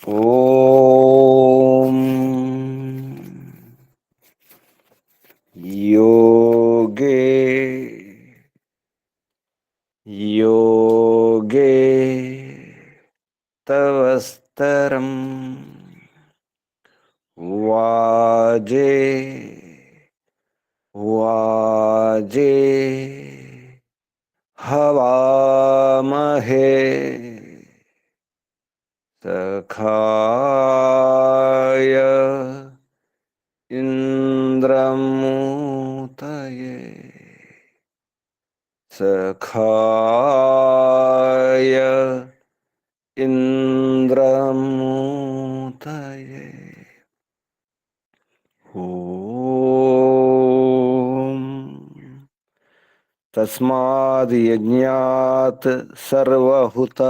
ఓం యోగే యోగే తవస్తరం వాజే వాజే హవామహే సఖాయ ఇంద్రమూతయే సఖాయ ఇంద్రమూతయే ఓం తస్మాద్ యజ్ఞాత్ సర్వహుత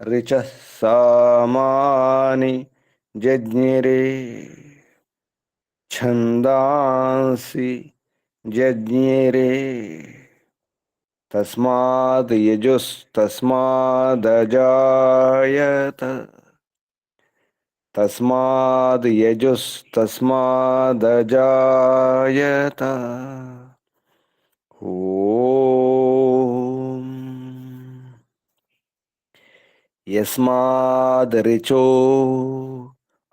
రిచః సామాని జజ్ఞిరే ఛందాంసి జజ్ఞిరే తస్మాద్ యజుస్తస్మాదజాయత తస్మాద్ యజుస్తస్మాదజాయత ఓం యస్మాద్ రిచో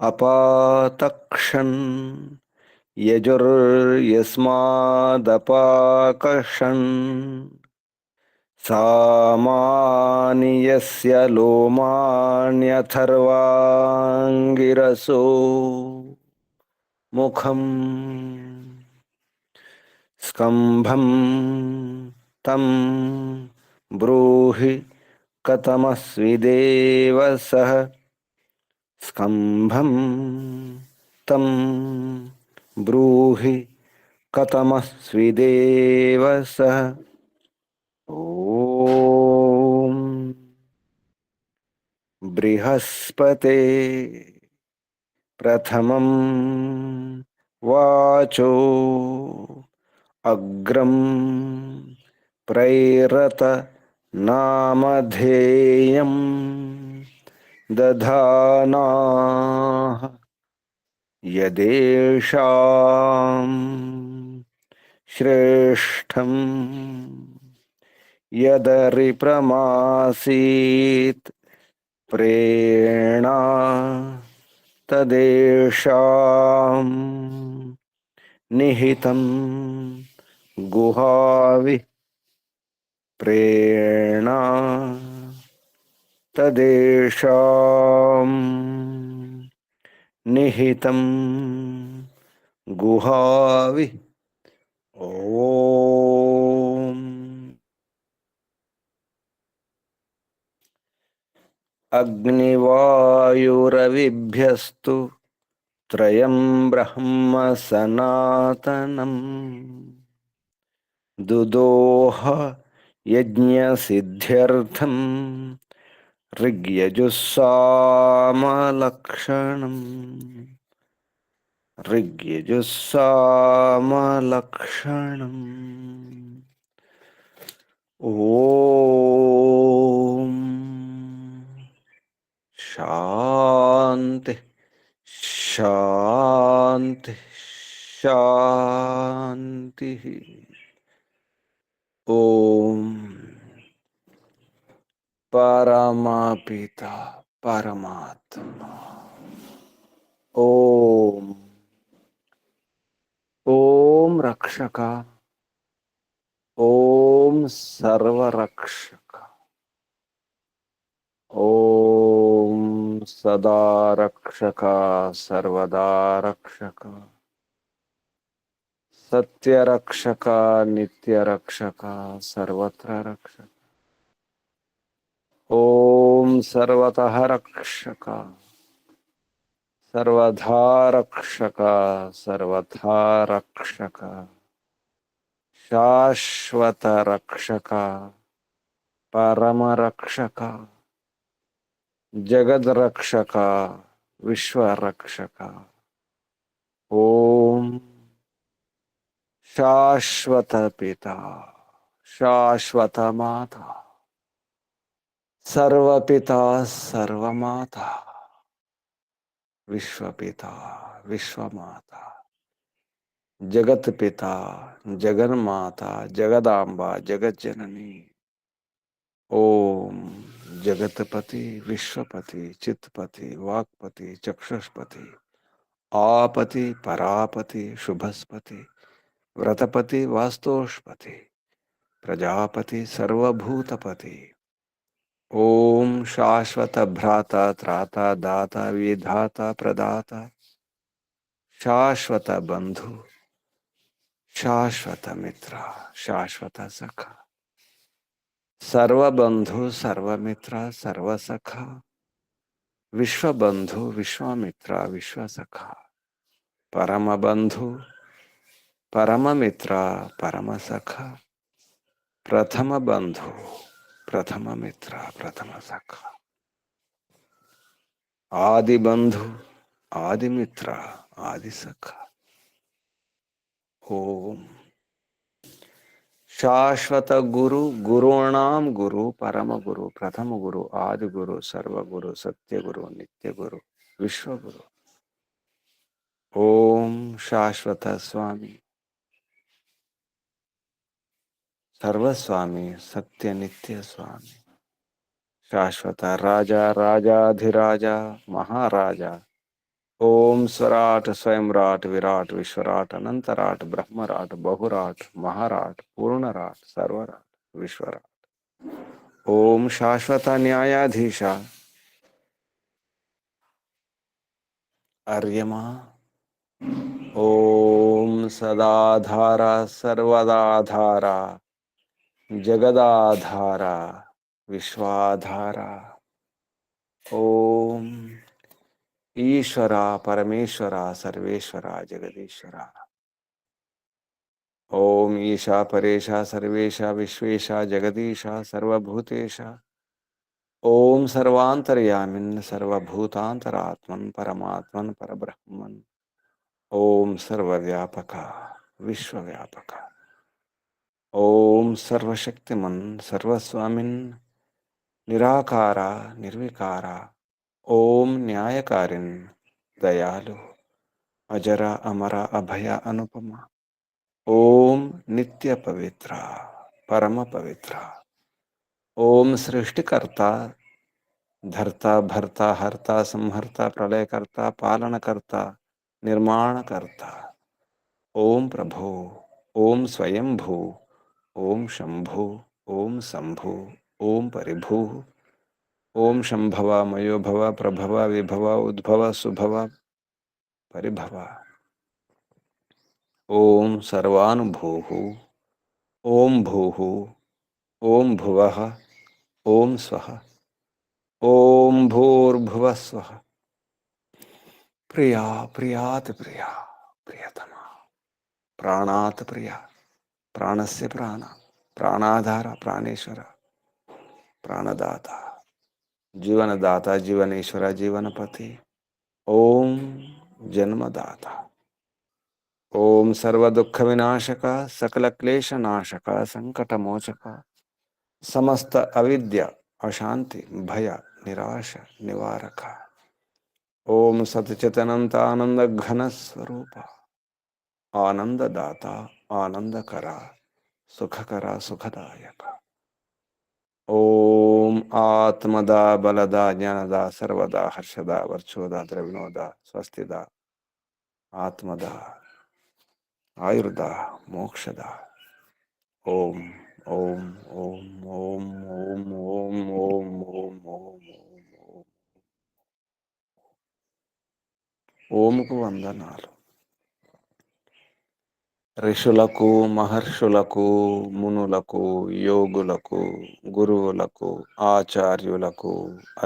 అపాతక్షన్ యజుర్యస్మాదపాకషన్ సామాని యస్య లోమాన్యథర్వాంగిరసో ముఖం స్కంభం తం బ్రూహి కథమస్విదేవ సః స్కంభం తం బ్రూహి కథమస్విదేవ సః ఓం బృహస్పతే ప్రథమం వాచో అగ్రం ప్రైరత నామధేయం దధానాః యదేషాం శ్రేష్టం యదరిప్రమాసీత్ ప్రేణా తదేషాం నిహితం గుహావి ప్రేణా తదేషాం నిహితం గుహావి. ఓం అగ్నివాయురవిభ్యస్తు త్రయం బ్రహ్మ సనాతనం దుదోహ యజ్ఞసిద్ధ్యర్థం ఋగ్యజుస్సామలక్షణం ఋగ్యజుస్సామలక్షణం. ఓం శాంతి శాంతి శాంతి. ఓం పరమపిత పరమాత్మ. ఓం ఓం రక్షక. ఓం సర్వరక్షక. ఓం సదా రక్షక సర్వదా రక్షక సత్యరక్షక నిత్యరక్షక సర్వత్ర రక్షక. ఓం సర్వతః రక్షక సర్వధా రక్షక సర్వథా రక్షక శాశ్వత రక్షక పరమరక్షక జగద్రక్షక విశ్వరక్షక. ఓం శాశ్వత పిత శాశ్వత మాత సర్వపిత సర్వమాత విశ్వపిత విశ్వమాత జగత్ పిత జగన్మాత జగదాంబ జగజ్జనని ओम जगतपति विश्वपति चित्तपति वाक्पति चक्षुष्पति आपति परापति शुभस्पति व्रतपति वास्तोष्पति प्रजापति सर्वभूतपति ओम शाश्वत भ्राता त्राता दाता विधाता प्रदाता शाश्वत बंधु शाश्वत मित्र शाश्वत सखा सर्वबंधु सर्वमित्र सर्वसखा विश्वबंधु विश्वामित्र विश्वसखा परम बंधु परम मित्र परम सखा प्रथम बंधु प्रथम मित्र प्रथम सखा आदि बंधु आदि मित्र आदि सखा ओम शाश्वत गुरु गुरूणाम गुरु परम गुरु प्रथम गुरु आदि गुरु सर्व गुरु सत्य गुरु नित्य गुरु विश्व गुरु ओम शाश्वत स्वामी सर्वस्वामी सत्य नित्य स्वामी शाश्वत राजा राजाधिराजा महाराजा ओम स्वराट स्वयंराट विराट विश्वराट अनंतराट ब्रह्मराट बहुराट महाराट पूर्णराट सर्वराट विश्वराट ओम शाश्वत न्यायाधीशा अर्यमा ओम सदाधारा सर्वदाधारा जगदाधारा विश्वाधारा ओम ईश्वरा परमेश्वरा सर्वेश्वरा जगदीश्वरा ओम ईशा परेशा सर्वेशा विश्वेशा जगदीशा सर्वभूतेशा ओम सर्वांतर्यामिन् सर्वभूतांतरात्मन् परमात्मन् परब्रह्मन् ओम सर्वव्यापका विश्वव्यापका ओम सर्वशक्तिमन् सर्वस्वामिन् निराकारा निर्विकारा ओम न्यायकारिन् दयालु अजरा अमरा अभया अनुपमा ओम नित्य पवित्र परम पवित्र ओम सृष्टिकर्ता धर्ता भर्ता हर्ता संहर्ता प्रलयकर्ता पालनकर्ता निर्माणकर्ता ओम प्रभो ओम स्वयंभू ओम शंभु ओम शंभु ओम परिभू ओम शंभव मयोभव प्रभव विभव उद्भव सुभव परिभव ओम सर्वानुभूः ओम भूः ओम भुवः ओम स्वः ओम भूर्भुवः स्वः प्रिया प्रियात् प्रिया प्रियतमा प्राणात् प्रिया प्राणस्य प्राण प्राणाधार प्राणेश्वर प्राणदाता जीवनदाता जीवनेश्वर जीवनपति ओम जन्मदाता ओम सर्व दुख विनाशक सकल क्लेश नाशक संकट मोचक समस्त अविद्या अशांति भय निराश निवारक ओम सतचितनंत आनंद घन स्वरूप आनंददाता आनंदकरा सुखकरा सुखदायक ओम आत्मदा बलदा ज्ञानदा सर्वदा हर्षदा वर्चोदा द्रविणोदा स्वस्तिदा आत्मदा आयुर्दा मोक्षदा ओम ओम ओम ओम ओम ओम ओम ओम ओम ओम ఓంకు వందనాలు ఋషులకు మహర్షులకు మునులకు యోగులకు గురువులకు ఆచార్యులకు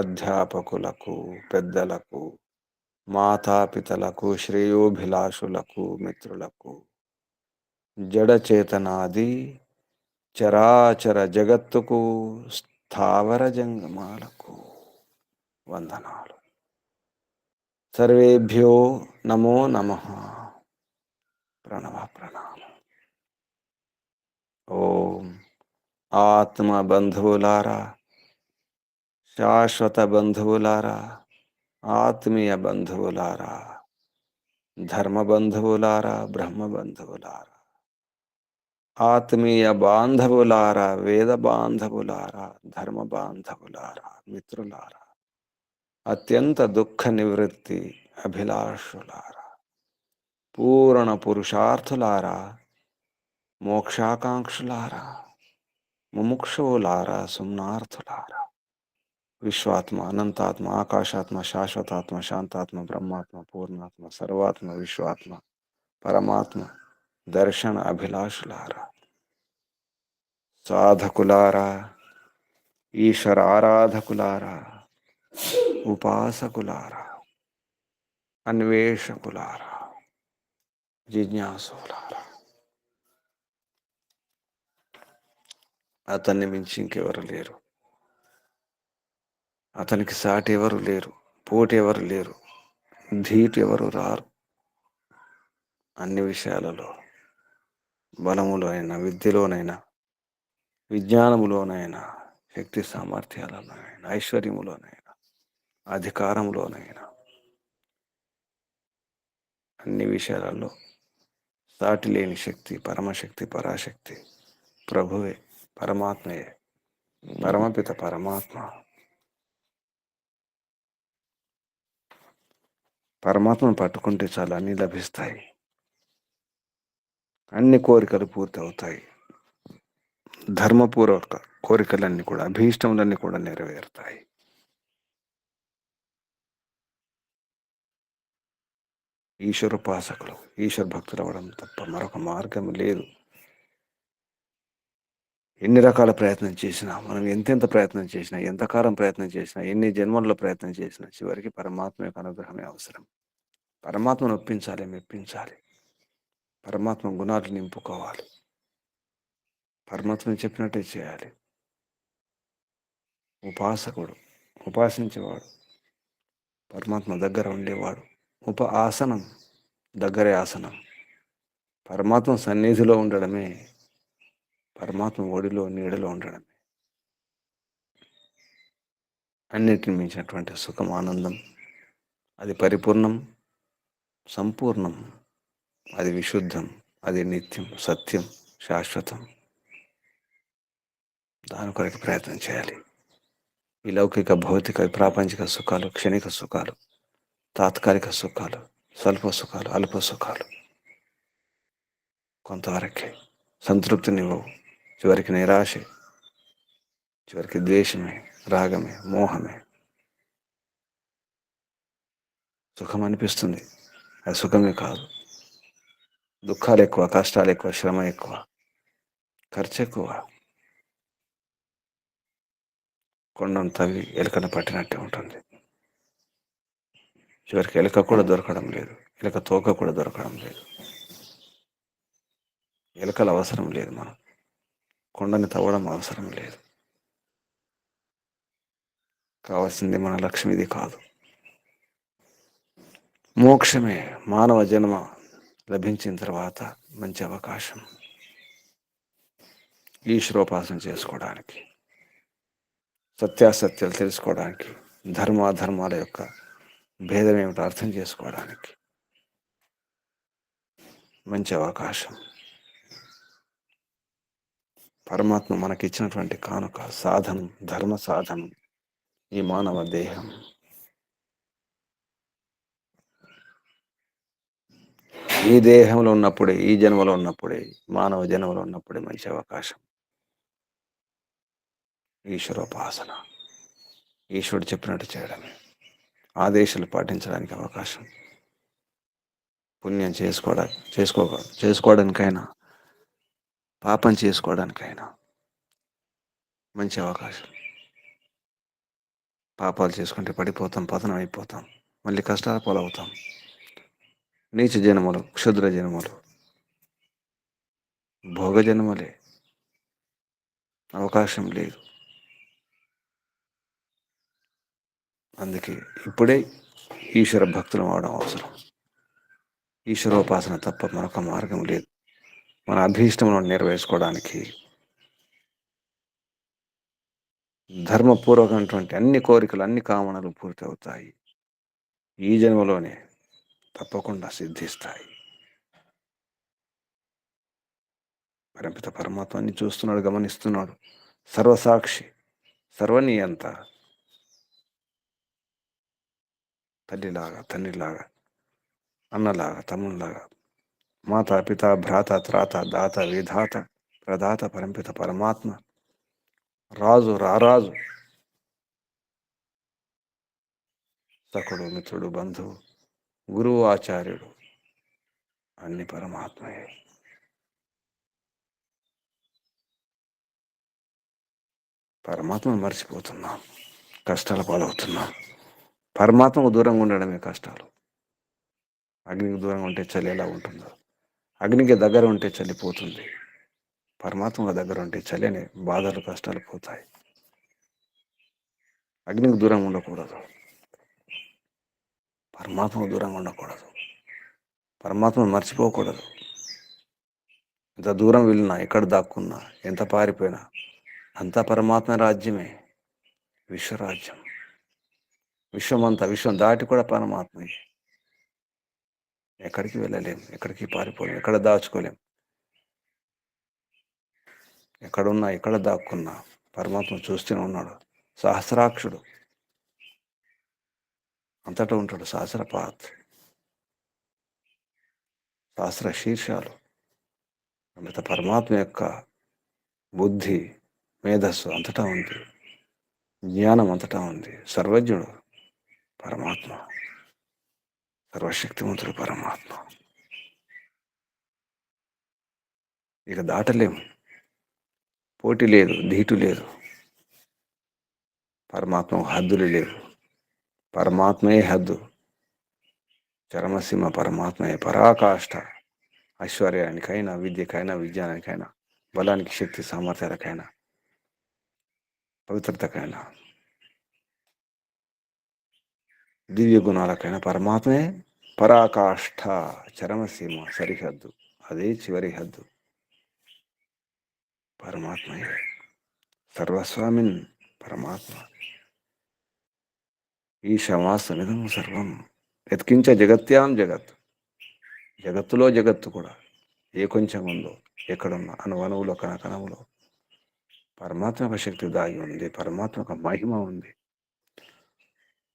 అధ్యాపకులకు పెద్దలకు మాతాపితలకు శ్రేయోభిలాషులకు మిత్రులకు జడచేతనాది చరాచర జగత్తుకు స్థావర జంగమాలకు వందనాలు सर्वेभ्यो नमो नमः प्रणव प्रणाम ओम आत्मा बंधुलारा शाश्वत बंधुलारा ఆత్మీయ బంధువులారా, ధర్మ బంధువులారా, బ్రహ్మ బంధువులారా, ఆత్మీయ బాంధవులారా, వేద బాంధవులారా, ధర్మ బాంధవులారా, మిత్రులారా, అత్యంత దుఃఖ నివృత్తి అభిలాషులారా, పూర్ణ పురుషార్థులారా, మోక్షాకాంక్షులారా, ముముక్షువులారా, సుమ్నార్థులారా, విశ్వాత్మ, అనంతాత్మ, ఆకాశాత్మ, శాశ్వతాత్మ, శాంతాత్మ, బ్రహ్మాత్మ, పూర్ణాత్మ, సర్వాత్మ, విశ్వాత్మ, పరమాత్మ, దర్శన అభిలాషులారా, సాధకులారా, ఈశ్వర ఆరాధకులారా, ఉపాసకులారా, అన్వేషకులారా, జిజ్ఞాసులారా, అతన్ని మించి ఇంకెవరు లేరు. అతనికి సాటి ఎవరు లేరు, పోటీ ఎవరు లేరు, ధీటు ఎవరు రారు. అన్ని విషయాలలో, బలములోనైనా, విద్యలోనైనా, విజ్ఞానములోనైనా, శక్తి సామర్థ్యాలలోనైనా, ఐశ్వర్యములోనైనా, అధికారంలోనైనా, అన్ని విషయాలలో సాటి లేని శక్తి, పరమశక్తి, పరాశక్తి ప్రభువే, పరమాత్మయే, పరమపిత పరమాత్మ. పరమాత్మను పట్టుకుంటే చాలా అన్నీ లభిస్తాయి. అన్ని కోరికలు పూర్తి అవుతాయి. ధర్మపూర్వక కోరికలన్నీ కూడా, అభీష్టములన్నీ కూడా నెరవేరుతాయి. ఈశ్వరోపాసకులు, ఈశ్వర భక్తులు అవ్వడం తప్ప మరొక మార్గం లేదు. ఎన్ని రకాల ప్రయత్నం చేసినా, మనం ఎంతెంత ప్రయత్నం చేసినా, ఎంతకాలం ప్రయత్నం చేసినా, ఎన్ని జన్మల్లో ప్రయత్నం చేసినా, చివరికి పరమాత్మ యొక్క అనుగ్రహమే అవసరం. పరమాత్మను ఒప్పించాలి, మెప్పించాలి. పరమాత్మ గుణాలు నింపుకోవాలి. పరమాత్మను చెప్పినట్టే చేయాలి. ఉపాసకుడు, ఉపాసించేవాడు, పరమాత్మ దగ్గర ఉండేవాడు. ఆసనం, దగ్గరే ఆసనం. పరమాత్మ సన్నిధిలో ఉండడమే, పరమాత్మ ఒడిలో నీడలో ఉండడమే అన్నిటిని మించినటువంటి సుఖం, ఆనందం. అది పరిపూర్ణం, సంపూర్ణం, అది విశుద్ధం, అది నిత్యం, సత్యం, శాశ్వతం. దాని కొరకు ప్రయత్నం చేయాలి. ఈ లౌకిక, భౌతిక, ప్రాపంచిక సుఖాలు క్షణిక సుఖాలు, తాత్కాలిక సుఖాలు, స్వల్ప సుఖాలు, అల్ప సుఖాలు కొంతవరకే సంతృప్తినివ్వవు. చివరికి నిరాశే, చివరికి ద్వేషమే, రాగమే, మోహమే. సుఖం అనిపిస్తుంది, అది సుఖమే కాదు. దుఃఖాలు ఎక్కువ, కష్టాలు ఎక్కువ, శ్రమ ఎక్కువ, ఖర్చు ఎక్కువ. కొండను తవ్వి ఎలుకను పట్టినట్టే ఉంటుంది. చివరికి ఎలుక కూడా దొరకడం లేదు, ఎలుక తోక కూడా దొరకడం లేదు. ఎలుకలు అవసరం లేదు, మనం కొండని తవ్వడం అవసరం లేదు. కావాల్సింది మన లక్ష్యం ఇది కాదు. మోక్షమే మానవ జన్మ లభించిన తర్వాత మంచి అవకాశం ఈశ్వరోపాసన చేసుకోవడానికి, సత్యాసత్యాలు తెలుసుకోవడానికి, ధర్మాధర్మాల యొక్క భేదం ఏమిటో అర్థం చేసుకోవడానికి మంచి అవకాశం. పరమాత్మ మనకిచ్చినటువంటి కానుక, సాధనం, ధర్మ సాధనం ఈ మానవ దేహం. ఈ దేహంలో ఉన్నప్పుడే, ఈ జన్మలో ఉన్నప్పుడే, మానవ జన్మలో ఉన్నప్పుడే మంచి అవకాశం ఈశ్వరోపాసన. ఈశ్వరుడు చెప్పినట్టు చేయడమే, ఆదేశాలు పాటించడానికి అవకాశం. పుణ్యం చేసుకోవడానికైనా, పాపం చేసుకోవడానికైనా మంచి అవకాశం. పాపాలు చేసుకుంటే పడిపోతాం, పతనం అయిపోతాం, మళ్ళీ కష్టాల పాలవుతాం. నీచ జన్మలు, క్షుద్ర జన్మలు, భోగ జన్మలే, అవకాశం లేదు. అందుకే ఇప్పుడే ఈశ్వర భక్తులు అవడం అవసరం. ఈశ్వరోపాసన తప్ప మరొక మార్గం లేదు. మన అభీష్టములను నెరవేర్చుకోవడానికి, ధర్మపూర్వకమైనటువంటి అన్ని కోరికలు, అన్ని కామనలు పూర్తి అవుతాయి. ఈ జన్మలోనే తప్పకుండా సిద్ధిస్తాయి. పరంపిత పరమాత్మని చూస్తున్నాడు, గమనిస్తున్నాడు. సర్వసాక్షి, సర్వనీయంత, తల్లిలాగా, తండ్రిలాగా, అన్నలాగా, తమ్ముళ్ళలాగా, మాత, పిత, భ్రాత, త్రాత, దాత, విధాత, ప్రదాత, పరంపిత పరమాత్మ, రాజు, రారాజు, సఖుడు, మిత్రుడు, బంధువు, గురువు, ఆచార్యుడు, అన్ని పరమాత్మయే. పరమాత్మను మర్చిపోతున్నాం, కష్టాల పాలవుతున్నాం. పరమాత్మకు దూరంగా ఉండడమే కష్టాలు. అగ్నికి దూరంగా ఉంటే చలి ఎలా ఉంటుందో, అగ్నికి దగ్గర ఉంటే చలిపోతుంది. పరమాత్మకు దగ్గర ఉంటే చలి అనే బాధలు, కష్టాలు పోతాయి. అగ్నికి దూరంగా ఉండకూడదు, పరమాత్మకు దూరంగా ఉండకూడదు, పరమాత్మను మర్చిపోకూడదు. ఎంత దూరం వెళ్ళినా, ఎక్కడ దాక్కున్నా, ఎంత పారిపోయినా అంతా పరమాత్మ రాజ్యమే, విశ్వరాజ్యం. విశ్వమంతా, విశ్వం దాటి కూడా పరమాత్మే. ఎక్కడికి వెళ్ళలేం, ఎక్కడికి పారిపోలేం, ఎక్కడ దాచుకోలేం. ఎక్కడున్నా, ఎక్కడ దాక్కున్నా పరమాత్మ చూస్తూనే ఉన్నాడు. సహస్రాక్షుడు, అంతటా ఉంటాడు. సహస్రపాత్, సహస్ర శీర్షాలు. అంత పరమాత్మ యొక్క బుద్ధి, మేధస్సు అంతటా ఉంది, జ్ఞానం అంతటా ఉంది. సర్వజ్ఞుడు పరమాత్మ, సర్వశక్తివంతుడు పరమాత్మ. ఇక దాటలేము, పోటీ లేదు, ధీటు లేదు. పరమాత్మ హద్దులు లేవు, పరమాత్మే హద్దు. చరమసీమ పరమాత్మయే, పరాకాష్ఠ. ఐశ్వర్యానికైనా, విద్యకైనా, విజ్ఞానానికైనా, బలానికి, శక్తి సామర్థ్యాలకైనా, పవిత్రతకైనా, దివ్య గుణాలకైనా పరమాత్మే పరాకాష్ఠ, చరమసీమ, సరిహద్దు. అదే చివరి హద్దు. పరమాత్మయే సర్వస్వామిన్, పరమాత్మ. ఈశమాసమిదం సర్వం యత్కించ జగత్యాం జగత్. జగత్తులో జగత్తు కూడా ఏ కొంచెం ఉందో, ఎక్కడున్నా, అణువణువులో, కణకణములో పరమాత్మ యొక్క శక్తి దాగి ఉంది, పరమాత్మ యొక్క మహిమ ఉంది.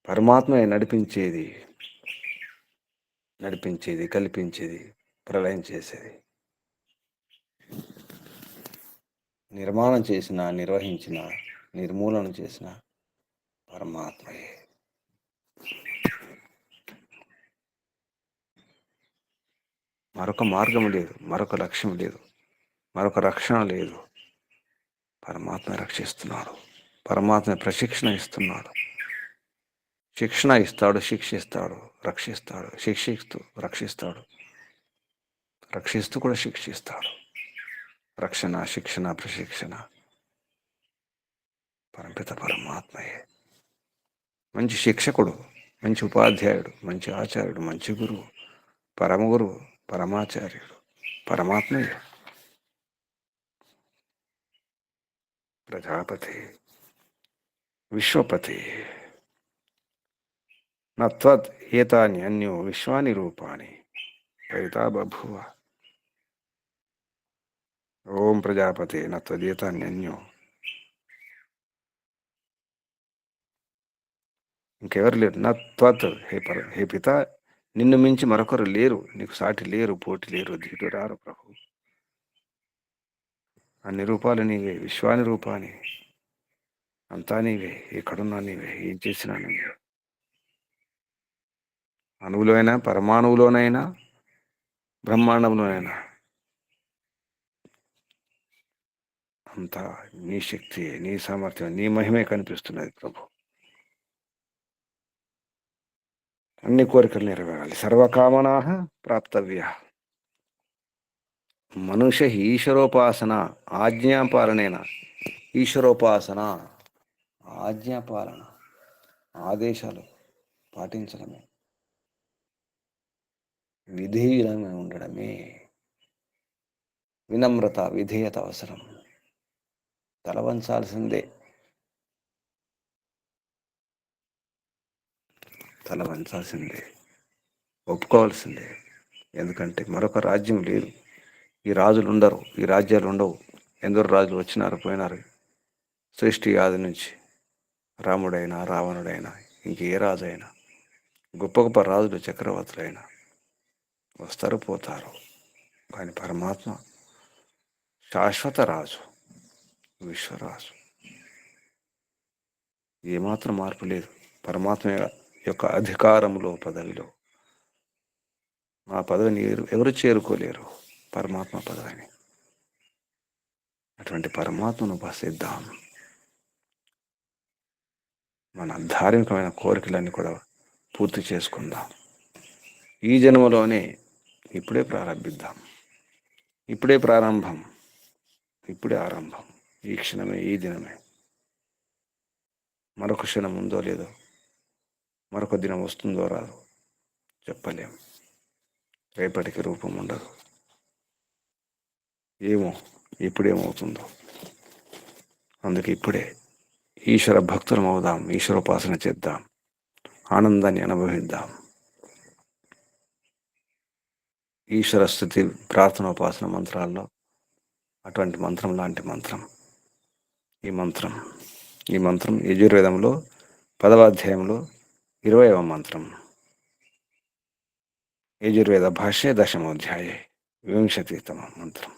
పరమాత్మే నడిపించేది, కల్పించేది, ప్రళయం చేసేది. నిర్మాణం చేసిన, నిర్వహించిన, నిర్మూలన చేసిన పరమాత్మయే. మరొక మార్గం లేదు, మరొక లక్ష్యం లేదు, మరొక రక్షణ లేదు. పరమాత్మ రక్షిస్తున్నాడు, పరమాత్మ ప్రశిక్షణ ఇస్తున్నాడు. శిక్షణ ఇస్తాడు, శిక్షిస్తాడు, రక్షిస్తాడు. శిక్షిస్తూ రక్షిస్తాడు, రక్షిస్తూ కూడా శిక్షిస్తాడు. రక్షణ, శిక్షణ, ప్రశిక్షణ పరంపిత పరమాత్మయే. మంచి శిక్షకుడు, మంచి ఉపాధ్యాయుడు, మంచి ఆచార్యుడు, మంచి గురువు, పరమ గురువు, పరమాచార్యుడు పరమాత్మయే. ప్రజాపతి, విశ్వపతి. నత్వత్ ఏతాని అన్యో విశ్వాని రూపాని పరితా బభూవ. ఓం ప్రజాపతి నత్వదేతాని అన్యో. ఇంకెవరు లేరు. నత్వత్, హే పిత, నిన్ను మించి మరొకరు లేరు, నీకు సాటి లేరు, పోటీ లేరు, ధీటు రారు ప్రభు. అన్ని రూపాలు నీవే, విశ్వాని రూపాని, అంతా నీవే, ఎక్కడున్నా నీవే, ఏం చేసినా నీవే. అణువులోనైనా, పరమాణువులోనైనా, బ్రహ్మాండంలోనైనా అంతా నీ శక్తి, నీ సామర్థ్యం, నీ మహిమే కనిపిస్తున్నది ప్రభు. అన్ని కోరికలు నెరవేరాలి. సర్వకామనా ప్రాప్తవ్య. మనుష్య ఈశ్వరోపాసన ఆజ్ఞాపాలనేన. ఈశ్వరోపాసన, ఆజ్ఞాపాలన, ఆదేశాలు పాటించడమే, విధేయులంగా ఉండడమే. వినమ్రత, విధేయత అవసరం. తల వంచాల్సిందే, తల వంచాల్సిందే, ఒప్పుకోవాల్సిందే. ఎందుకంటే మరొక రాజ్యం లేదు. ఈ రాజులు ఉండరు, ఈ రాజ్యాలు ఉండవు. ఎందరో రాజులు వచ్చినారు, పోయినారు. సృష్టి ఆది నుంచి రాముడైనా, రావణుడైనా, ఇంకే రాజు అయినా, గొప్ప గొప్ప రాజులు, చక్రవర్తులైనా వస్తారు, పోతారు. కానీ పరమాత్మ శాశ్వత రాజు, విశ్వరాజు. ఏమాత్రం మార్పు లేదు పరమాత్మ యొక్క అధికారంలో, పదవిలో. ఆ పదవిని ఎవరు చేరుకోలేరు, పరమాత్మ పదవిని. అటువంటి పరమాత్మను ఉపాసిద్దాం. మన ధార్మికమైన కోరికలన్నీ కూడా పూర్తి చేసుకుందాం. ఈ జన్మలోనే ఇప్పుడే ప్రారంభిద్దాం. ఇప్పుడే ప్రారంభం, ఇప్పుడే ఆరంభం. ఈ క్షణమే, ఈ దినమే. మరొక క్షణం ఉందో లేదో, మరొక దినం వస్తుందో రాదో చెప్పలేం. రేపటికి రూపం ఉండదు. ఏమో ఇప్పుడేమవుతుందో. అందుకే ఇప్పుడే ఈశ్వర భక్తులం అవుదాం, ఈశ్వరోపాసన చేద్దాం, ఆనందాన్ని అనుభవిద్దాం. ఈశ్వర స్థుతి, ప్రార్థనోపాసన మంత్రాల్లో అటువంటి మంత్రం లాంటి మంత్రం ఈ మంత్రం యజుర్వేదంలో 10వ అధ్యాయంలో 20వ మంత్రం. యజుర్వేద భాష్యే 10మోऽధ్యాయే 20తమ మంత్రం.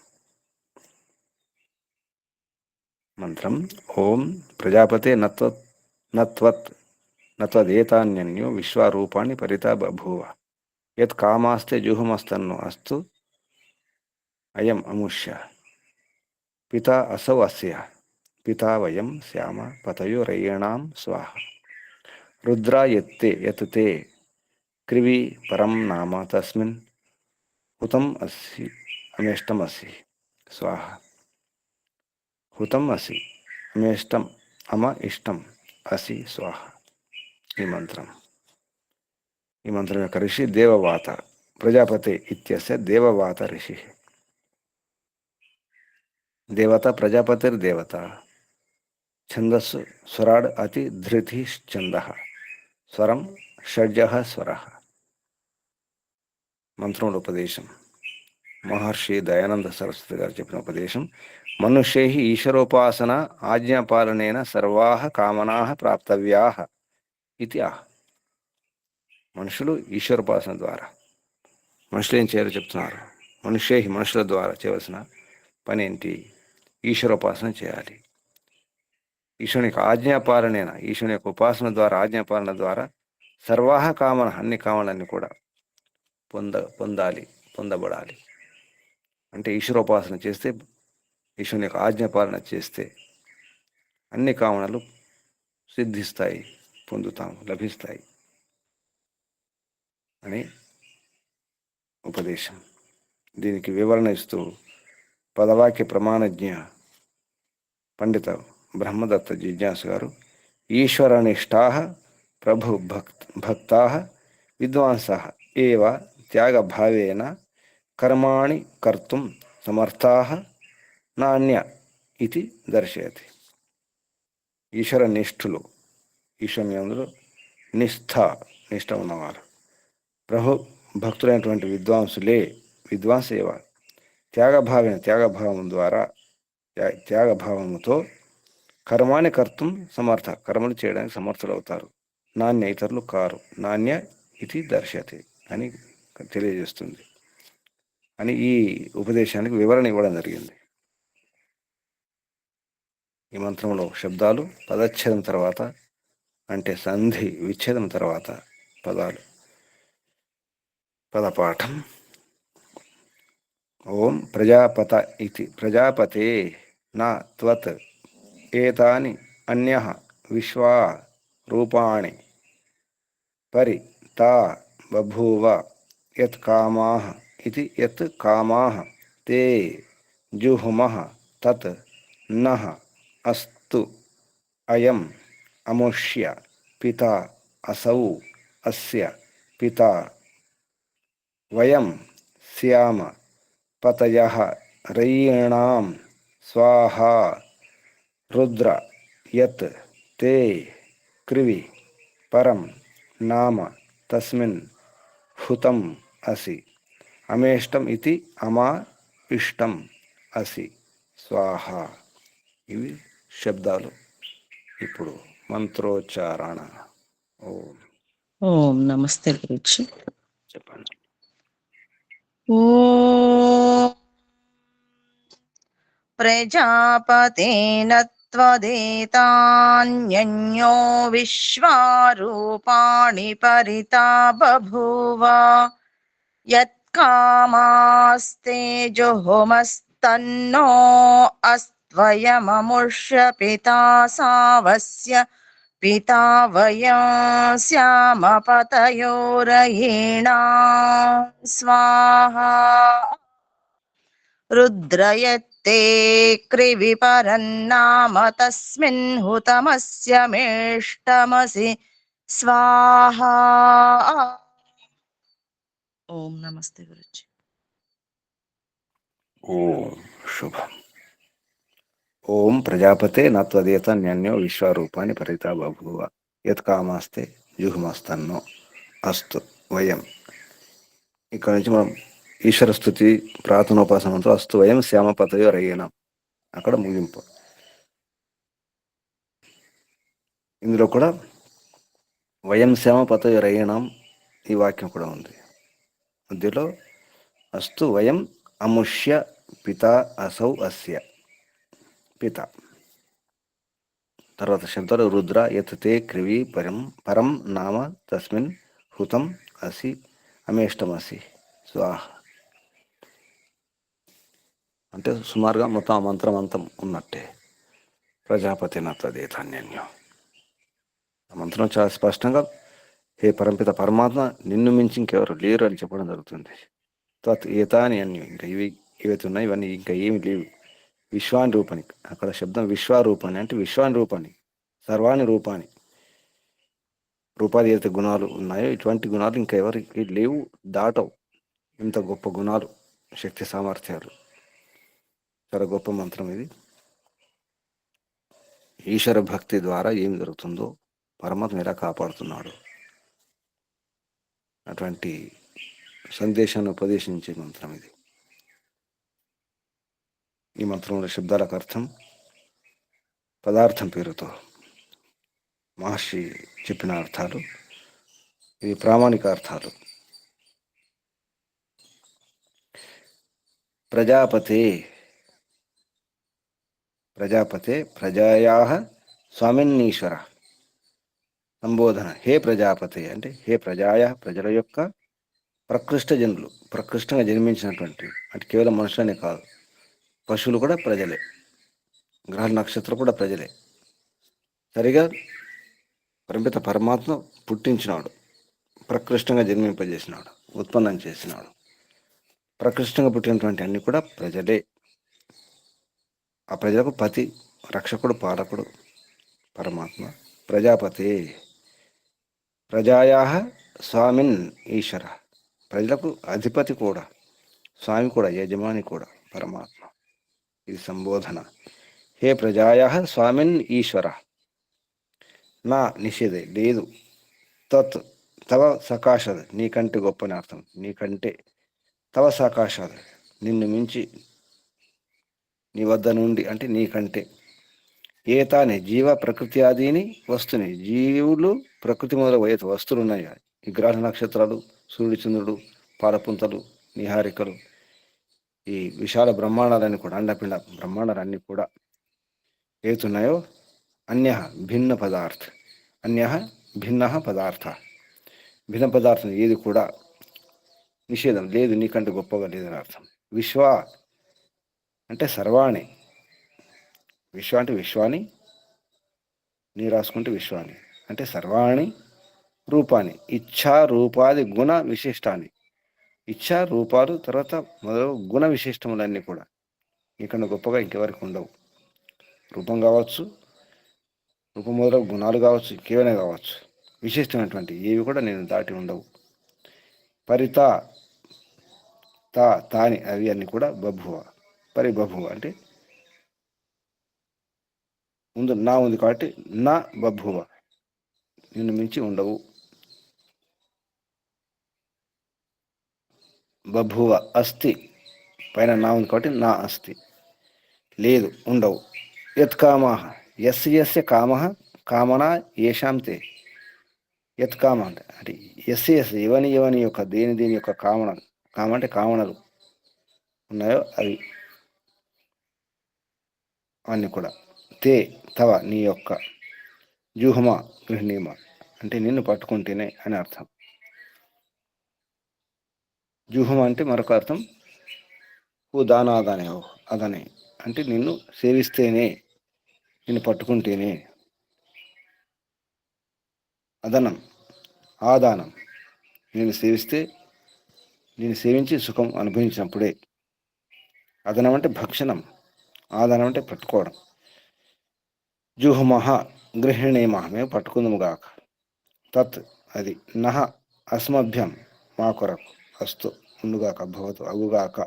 మంత్రం ఓం ప్రజాపతే నత్వదేతాన్యన్యో విశ్వరూపాణి పరితా బభూవ యత్ కామాస్తే జుహుమస్తన్నో అస్తు అయం అముష్య పితా అసౌ అస్య పితా వయం శ్యామ పతయోరయేణాం స్వాహ రుద్రా యత్ తే క్రివి పరం నామ తస్మిన్ హుతం అసి అమేష్టం అసి స్వాహ హుతం అసి అమేష్టం అమ ఇష్టం అసి స్వాహ. ఈ మంత్రం యొక్క ఋషి దేవవాత. ప్రజాపతి ఇత్యస్య దేవవాత ఋషి. దేవత ప్రజాపతిర్దేవత. ఛందస్సు స్వరాడ్ అతి ధృతిశ్చంద. స్వరం షడ్జ స్వర. మంత్రముల ఉపదేశం మహర్షి దయానంద సరస్వతి గారు చెప్పిన ఉపదేశం. మనుష్యై ఈశ్వరోపాసన ఆజ్ఞాపాలనేన సర్వాః కామనాః ప్రాప్తవ్యాః ఇది ఆహ్. మనుషులు ఈశ్వరోపాసన ద్వారా, మనుషులు ఏం చేయాలో చెప్తున్నారు. మనుషుల ద్వారా చేయవలసిన పని ఏంటి? ఈశ్వరోపాసన చేయాలి. ఈశ్వరుని యొక్క ఆజ్ఞాపాలనేన, ఈశ్వరుని యొక్క ఉపాసన ద్వారా, ఆజ్ఞాపాలన ద్వారా సర్వాః కామన, అన్ని కామలన్నీ కూడా పొందబడాలి. అంటే ఈశ్వరోపాసన చేస్తే, ఈశ్వరుని యొక్క ఆజ్ఞాపాలన చేస్తే అన్ని కామనలు సిద్ధిస్తాయి, పొందుతాము, లభిస్తాయి అని ఉపదేశం. దీనికి వివరణ ఇస్తూ పదవాక్య ప్రమాణజ్ఞ పండిత బ్రహ్మదత్త జిజ్ఞాసు గారు ఈశ్వరనిష్ఠాః ప్రభు భక్తాః విద్వాంసః ఏవ త్యాగభావేన కర్మాణి కర్తుం సమర్థాః నాణ్య ఇది దర్శయతి. ఈశ్వర నిష్ఠులు, ఈశ్వరుని యందు నిష్ఠ ఉన్నవారు, ప్రభు భక్తులైనటువంటి విద్వాంసేవ త్యాగభావముతో కర్మాన్ని కర్తం సమర్థ, కర్మలు చేయడానికి సమర్థులవుతారు. నాణ్య, ఇతరులు కారు. నాణ్య ఇది దర్శయతి అని తెలియజేస్తుంది అని ఈ ఉపదేశానికి వివరణ ఇవ్వడం జరిగింది. ఈ మంత్రంలో శబ్దాలు పదచ్ఛేదం తర్వాత, అంటే సంధి విచ్ఛేదం తర్వాత పదాలు. పదపాఠం. ఓం ప్రజాపత ఇతి ప్రజాపతే నా త్వత్ ఏతాని అన్యః విశ్వా రూపాణి పరి తా బభూవ యత్ కామాః ఇతి యత్ కామాః తే జుహుమః తత్ నః అస్తు అయం అముష్య పితా అసౌ అస్య పితా వయం శ్యామ పతయః రయీణాం స్వాహా రుద్ర యత్ తే క్రివి పరం నామ తస్మిన్ హుతం అసి. అమేష్టం ఇది అమా ఇష్టం అసి స్వాహ. ఇవి శబ్దాలు. ఇప్పుడు మంత్రోచ్చారణ. ఓం. ఓం నమస్తే గురుజీ. చెప్పండి. ఓం ప్రజాపతేన త్వదేతాన్యన్యో విశ్వారూపాణి పరితా బభూవ. యత్కామాస్తే జుహుమస్తన్నో అస్త్వయమముష్య పితా సావస్య పితా వయం శ్యామ పతయోరయేణా స్వాహా. రుద్రయత్తే క్రివిపరన్నామ తస్మిన్ హుతమస్య మేష్టమసి స్వాహా. ఓం నమస్తే గురుజీ. ఓం శుభం. ఓం ప్రజాపతే నత్వదేతన్యన్యో విశ్వరూపాన్ని పరితా బభూవ. యత్కామాస్తే జుహుమస్తన్నో అస్తు వయం. ఇక్కడ నుంచి మనం ఈశ్వర స్థుతి ప్రార్థనోపాసనంతో అస్తు వయం శ్యామపతయో రయ్యనం అక్కడ ముగింపు. ఇందులో కూడా వయం శ్యామపతయో రయ్యనం ఈ వాక్యం కూడా ఉంది. మధ్యలో అస్తు వయం అముష్య పితా అసౌ అస్య పిత. తర్వాత శబ్దాలు రుద్ర యత్ తే క్రివి పరం నామ తస్మిన్ హుతం అసి అమేష్టమసి స్వాహ. అంటే సుమారుగా మొత్తం ఆ మంత్రం అంతం ఉన్నట్టే. ప్రజాపతి నత్వదేతాన్యన్యం. ఆ మంత్రం చాలా స్పష్టంగా హే పరంపిత పరమాత్మ, నిన్ను మించి ఇంకెవరు లేరు అని చెప్పడం జరుగుతుంది. తత్ ఏతాని అన్యం, ఇంకా ఇవి ఏవైతే ఉన్నాయి ఇవన్నీ ఇంకా ఏమి లేవు. విశ్వాని రూపాన్ని, అక్కడ శబ్దం విశ్వారూపాన్ని అంటే విశ్వాని రూపాన్ని, సర్వాణి రూపాన్ని. రూపాది ఏదైతే గుణాలు ఉన్నాయో ఇటువంటి గుణాలు ఇంకా ఎవరికి లేవు, దాటవు. ఇంత గొప్ప గుణాలు, శక్తి సామర్థ్యాలు. చాలా గొప్ప మంత్రం ఇది. ఈశ్వర భక్తి ద్వారా ఏం జరుగుతుందో, పరమాత్మ ఎలా కాపాడుతున్నాడు అటువంటి సందేశాన్ని ఉపదేశించే మంత్రం ఇది. ఈ మంత్రంలో శబ్దాలకు అర్థం పదార్థం పేరుతో మహర్షి చెప్పిన అర్థాలు, ఇవి ప్రామాణిక అర్థాలు. ప్రజాపతే ప్రజాపతే ప్రజాయా స్వామిన్నీశ్వర సంబోధన. హే ప్రజాపతి అంటే హే ప్రజాయ, ప్రజల యొక్క ప్రకృష్ట జనులు, ప్రకృష్టంగా జన్మించినటువంటి, అంటే కేవలం మనుషులనే కాదు, పశువులు కూడా ప్రజలే, గ్రహ నక్షత్రం కూడా ప్రజలే. సరిగా పరమిత పరమాత్మ పుట్టించినాడు, ప్రకృష్టంగా జన్మింపజేసినాడు, ఉత్పన్నం చేసినాడు. ప్రకృష్టంగా పుట్టినటువంటి అన్ని కూడా ప్రజలే. ఆ ప్రజలకు పతి, రక్షకుడు, పాలకుడు పరమాత్మ. ప్రజాపతి ప్రజాయా స్వామిన్ ఈశ్వర, ప్రజలకు అధిపతి కూడా, స్వామి కూడా, యజమాని కూడా పరమాత్మ. ఇది సంబోధన. హే ప్రజాయా స్వామిన్ ఈశ్వర. నా నిషేధే లేదు, తత్ తవ సకాశద్ నీకంటే గొప్పని అర్థం. నీకంటే, తవ సకాశద్ నిన్ను మించి, నీ వద్ద నుండి అంటే నీకంటే, ఏతాని జీవ ప్రకృతి ఆదీని వస్తుని, జీవులు ప్రకృతి మొదలు ఏత వస్తువులు ఉన్నాయి, ఈ గ్రహ నక్షత్రాలు, సూర్యుడు చంద్రుడు, పాలపుంతలు, నిహారికలు, ఈ విశాల బ్రహ్మాండాలన్నీ కూడా, అండపిండ బ్రహ్మాండాలన్నీ కూడా ఏతున్నాయో అన్య భిన్న పదార్థ, అన్య భిన్న పదార్థ, భిన్న పదార్థం ఏది కూడా నిషేధం లేదు, నీకంటే గొప్పగా లేదని అర్థం. విశ్వ అంటే సర్వాణి, విశ్వ అంటే విశ్వాని, నీ రాసుకుంటే విశ్వాని అంటే సర్వాణి, రూపాన్ని, ఇచ్ఛా రూపాది గుణ విశిష్టాన్ని. ఇచ్ఛా రూపాలు తర్వాత మొదలు గుణ విశిష్టములన్నీ కూడా నీకన్నా గొప్పగా ఇంకెవరికి ఉండవు. రూపం కావచ్చు, రూపం మొదలు గుణాలు కావచ్చు, కేవలం కావచ్చు, విశిష్టమైనటువంటి ఏవి కూడా నేను దాటి ఉండవు. పరితా తాని అవి అన్ని కూడా బభువ, పరిబభువ అంటే ముందు నా ఉంది కాబట్టి నా బభువ, నిన్ను మించి ఉండవు. బభువ అస్తి, పైన నా ఉంది కాబట్టి నా అస్తి, లేదు ఉండవు. యత్ కామాహ, యస్య యస్య కామః కామన ఏషాం తే. యత్ కామ అంటే యస్య యస్య ఎవని ఎవని యొక్క దేని దేని యొక్క కామన, కామ అంటే కామనలు ఉన్నాయో అవి అవన్నీ కూడా. తే తవ నీ యొక్క, జుహమ గృహిణీమ అంటే నిన్ను పట్టుకుంటేనే అని అర్థం. జుహమ అంటే మరొక అర్థం ఓ దానాదానే, ఓ అదనే అంటే నిన్ను సేవిస్తేనే, నిన్ను పట్టుకుంటేనే. అదనం ఆదానం, నేను సేవిస్తే, నేను సేవించి సుఖం అనుభవించినప్పుడే. అదనం అంటే భక్షణం, ఆదానం అంటే పట్టుకోవడం. జుహుమహ గృహిణీమహ మేము పట్టుకుందుముగాక. తత్ అది, నహ అస్మభ్యం మా కొరకు, అస్తు ఉండుగాక, భవతు అగుగాక.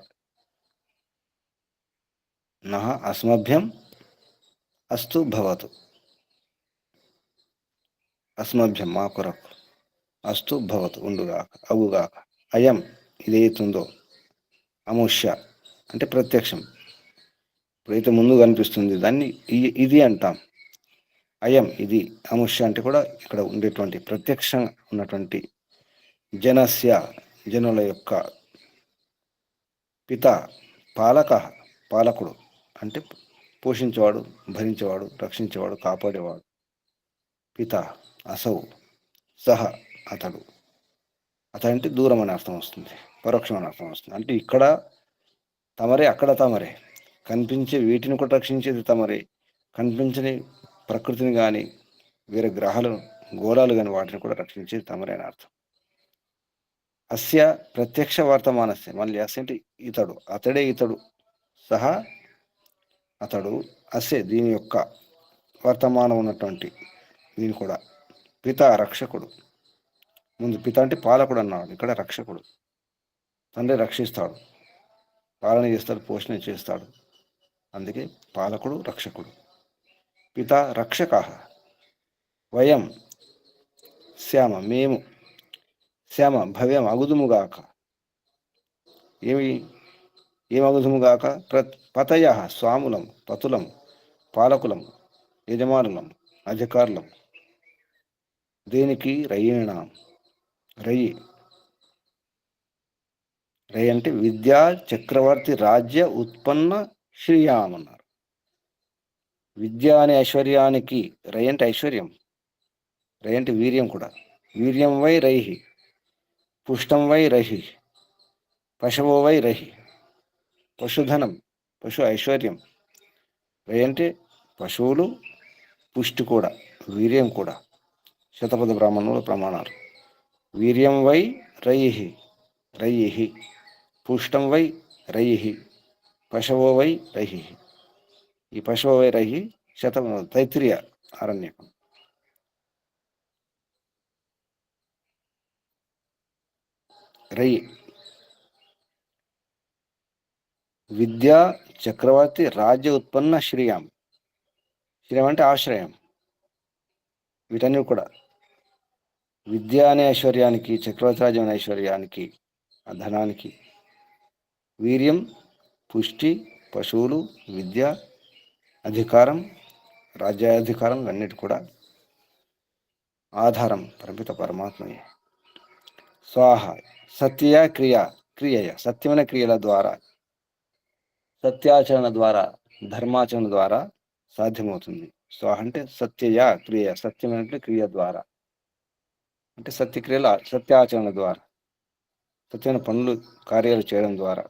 నహ అస్మభ్యం అస్తు భవతు, అస్మభ్యం మా కొరకు, అస్తు భవతు ఉండుగాక, అగుగాక. అయం ఇదేతుందో, అముష్య అంటే ప్రత్యక్షం, ఇప్పుడైతే ముందు కనిపిస్తుంది దాన్ని ఇది అంటాం. అయం ఇది, అముష్య అంటే కూడా ఇక్కడ ఉండేటువంటి ప్రత్యక్షంగా ఉన్నటువంటి జనస్య జనుల యొక్క, పిత పాలక పాలకుడు అంటే పోషించేవాడు, భరించేవాడు, రక్షించేవాడు, కాపాడేవాడు. పిత అసౌ సహ అతడు, అతడంటే దూరం అని అర్థం వస్తుంది, పరోక్షం అని అర్థం వస్తుంది. అంటే ఇక్కడ తమరే, అక్కడ తమరే, కనిపించే వీటిని కూడా రక్షించేది తమరే, కనిపించని ప్రకృతిని కానీ వేరే గ్రహాలను గోళాలు కానీ వాటిని కూడా రక్షించేది తమరే అని అర్థం. అస్య ప్రత్యక్ష వర్తమానస్య, మళ్ళీ అస్య అంటే ఇతడు, అతడే ఇతడు, సహా అతడు, అస్య దీని యొక్క వర్తమానం ఉన్నటువంటి, దీని కూడా పిత రక్షకుడు. ముందు పిత అంటే పాలకుడు అన్నాడు, ఇక్కడ రక్షకుడు. తండ్రి రక్షిస్తాడు, పాలన చేస్తాడు, పోషణ చేస్తాడు, అందుకే పాలకుడు రక్షకుడు. పిత రక్షక, వయం శ్యామ మేము, శ్యామ భవ్యం అగుదుముగాక, ఏమగుదుముగాక, పతయ స్వాములం, పతులం, పాలకులం, యజమానులం, అధికారులం. దేనికి, రయ్యేణాం, రయ్యి, రయ్యి అంటే విద్యా చక్రవర్తి రాజ్య ఉత్పన్న శ్రీయాం అన్నారు. విద్య అనే ఐశ్వర్యానికి, రై అంటే ఐశ్వర్యం, రై అంటే వీర్యం కూడా. వీర్యం వై రైహి, పుష్టం వై రహి, పశవో వై రహి, పశుధనం, పశు ఐశ్వర్యం. రై అంటే పశువులు, పుష్టి కూడా, వీర్యం కూడా. శతపథ బ్రాహ్మణుల ప్రమాణాలు. వీర్యం వై రయిహి, రయిహి, పుష్టం వై రయిహి, పశవో వై రహి. ఈ పశువు వై రహి తైత్రీయ ఆరణ్యకం. రై విద్యా చక్రవర్తి రాజ్య ఉత్పన్న శ్రీయాం. శ్రీయం అంటే ఆశ్రయం. వీటన్ని కూడా విద్య అనే ఐశ్వర్యానికి, చక్రవర్తి రాజ్యం అనే ఐశ్వర్యానికి, ఆ ధనానికి, వీర్యం, పుష్టి, పశువులు, విద్య, అధికారం, రాజ్యాధికారం అన్నిటి కూడా ఆధారం పరమిత పరమాత్మయే. స్వాహ సత్య క్రియయ సత్యమైన క్రియల ద్వారా, సత్యాచరణ ద్వారా, ధర్మాచరణ ద్వారా సాధ్యమవుతుంది. స్వాహ అంటే సత్యయ క్రియ, సత్యమైన క్రియ ద్వారా అంటే సత్యక్రియల, సత్యాచరణ ద్వారా, సత్యమైన పనులు కార్యాలు చేయడం ద్వారా,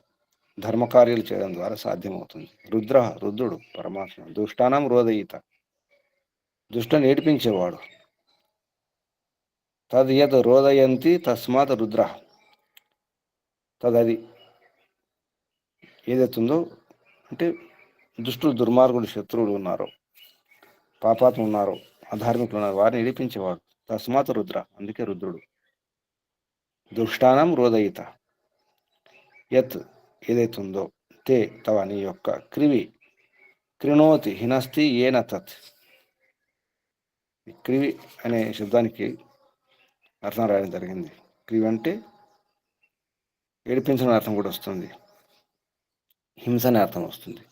ధర్మకార్యాలు చేయడం ద్వారా సాధ్యమవుతుంది. రుద్రుడు పరమాత్మ. దుష్టానం రోదయిత, దుష్టుని ఏడిపించేవాడు. తద్ యద్ రోదయంతి తస్మాత్ రుద్ర, తదది ఏదైతుందో అంటే దుష్టులు, దుర్మార్గుడు, శత్రువులు ఉన్నారో, పాపాత్మ ఉన్నారో, అధార్మికులు ఉన్నారు, వారిని ఏడిపించేవాడు. తస్మాత్ రుద్ర, అందుకే రుద్రుడు. దుష్టానం రోదయిత, యత్ ఏదైతుందో, తే తవ నీ యొక్క, కృణోతి హినస్తి ఏన తత్. క్రివి అనే శబ్దానికి అర్థం రాయడం జరిగింది. క్రివి అంటే ఏడిపించడం అర్థం కూడా వస్తుంది, హింస అనే అర్థం వస్తుంది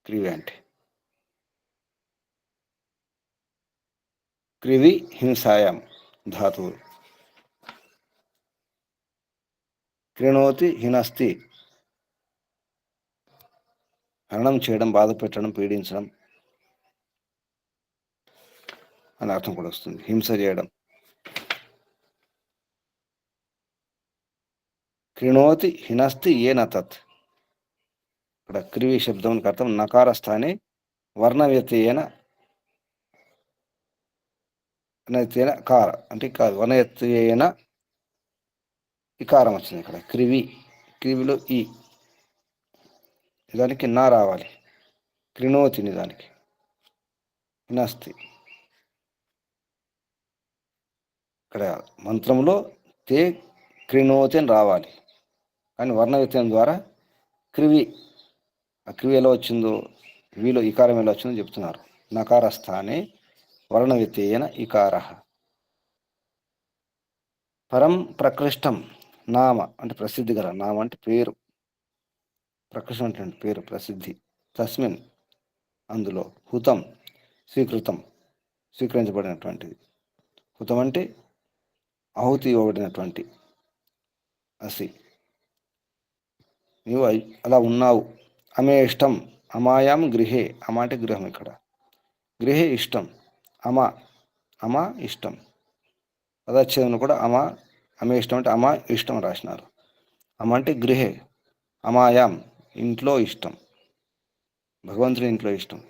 క్రివి అంటే. క్రివి హింసాయాం ధాతువు. క్రిణోతి హినస్తి, హరణం చేయడం, బాధ పెట్టడం, పీడించడం అని అర్థం కూడా వస్తుంది, హింస చేయడం. క్రిణోతి హినస్తి ఏన తత్, ఇక్కడ క్రివి శబ్దానికి అర్థం నకారస్థానే వర్ణవ్యత్యేన కార అంటే కాదు, వర్ణవ్యత్యేన ఇకారం వచ్చింది ఇక్కడ. క్రివి, క్రివిలో ఈ, నిజానికి నా రావాలి. క్రిణోతి నిజానికి హినస్తి. ఇక్కడ మంత్రంలో తే క్రిణోతి అని రావాలి, కానీ వర్ణవ్యత్యం ద్వారా క్రివి, ఆ క్రివి ఎలా వచ్చిందో, వీలో ఇకారం ఎలా వచ్చిందో చెప్తున్నారు. నకారస్థానే వర్ణవ్యత్యేన ఇకార. పరం ప్రకృష్టం నామ అంటే ప్రసిద్ధి గల, నామ అంటే పేరు, ప్రకృష్టం అంటే పేరు, ప్రసిద్ధి. తస్మిన్ అందులో, హుతం స్వీకృతం స్వీకరించబడినటువంటిది, హుతం అంటే ఆహుతి ఇవ్వబడినటువంటి, అసి నీవు అలా ఉన్నావు. అమే ఇష్టం అమాయాం గృహే, అమ అంటే గృహం, ఇక్కడ గృహే ఇష్టం, అమ ఇష్టం. పదచ్ఛేదం కూడా అమే ఇష్టం అంటే అమ ఇష్టం రాసినారు. అమ అంటే గృహే, అమాయాం ఇంట్లో ఇష్టం, భగవంతుని ఇంట్లో ఇష్టం.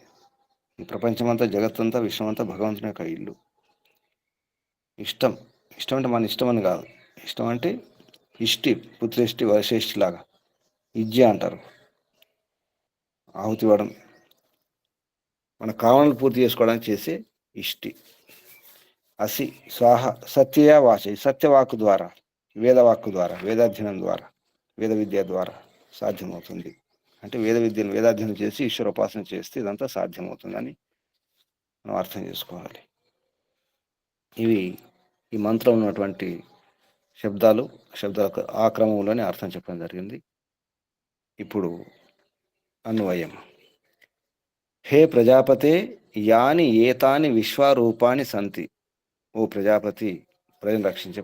ఈ ప్రపంచమంతా, జగత్తంతా, విశ్వమంతా భగవంతుని యొక్క ఇల్లు. ఇష్టం, ఇష్టం అంటే మన ఇష్టం అని కాదు, ఇష్టం అంటే ఇష్టి, పుత్రేష్టి, వశేష్టి లాగా ఇజ్జ అంటారు. ఆహుతి ఇవ్వడం, మన కామనలు పూర్తి చేసుకోవడానికి చేసే ఇష్టి. అసి స్వాహ సత్యయా వాచ, సత్యవాక్కు ద్వారా, వేదవాక్కు ద్వారా, వేదాధ్యయనం ద్వారా, వేద విద్య ద్వారా సాధ్యమవుతుంది. అంటే వేదాధ్యయనం చేసి ఈశ్వరోపాసన చేస్తే ఇదంతా సాధ్యమవుతుందని మనం అర్థం చేసుకోవాలి. ఇవి ఈ మంత్రం ఉన్నటువంటి శబ్దాలకు ఆ క్రమంలోనే అర్థం చెప్పడం జరిగింది. ఇప్పుడు అన్వయం. హే ప్రజాపతే యాని ఏతాని విశ్వరూపాన్ని సంతి, ఓ ప్రజాపతి, ప్రజలను రక్షించే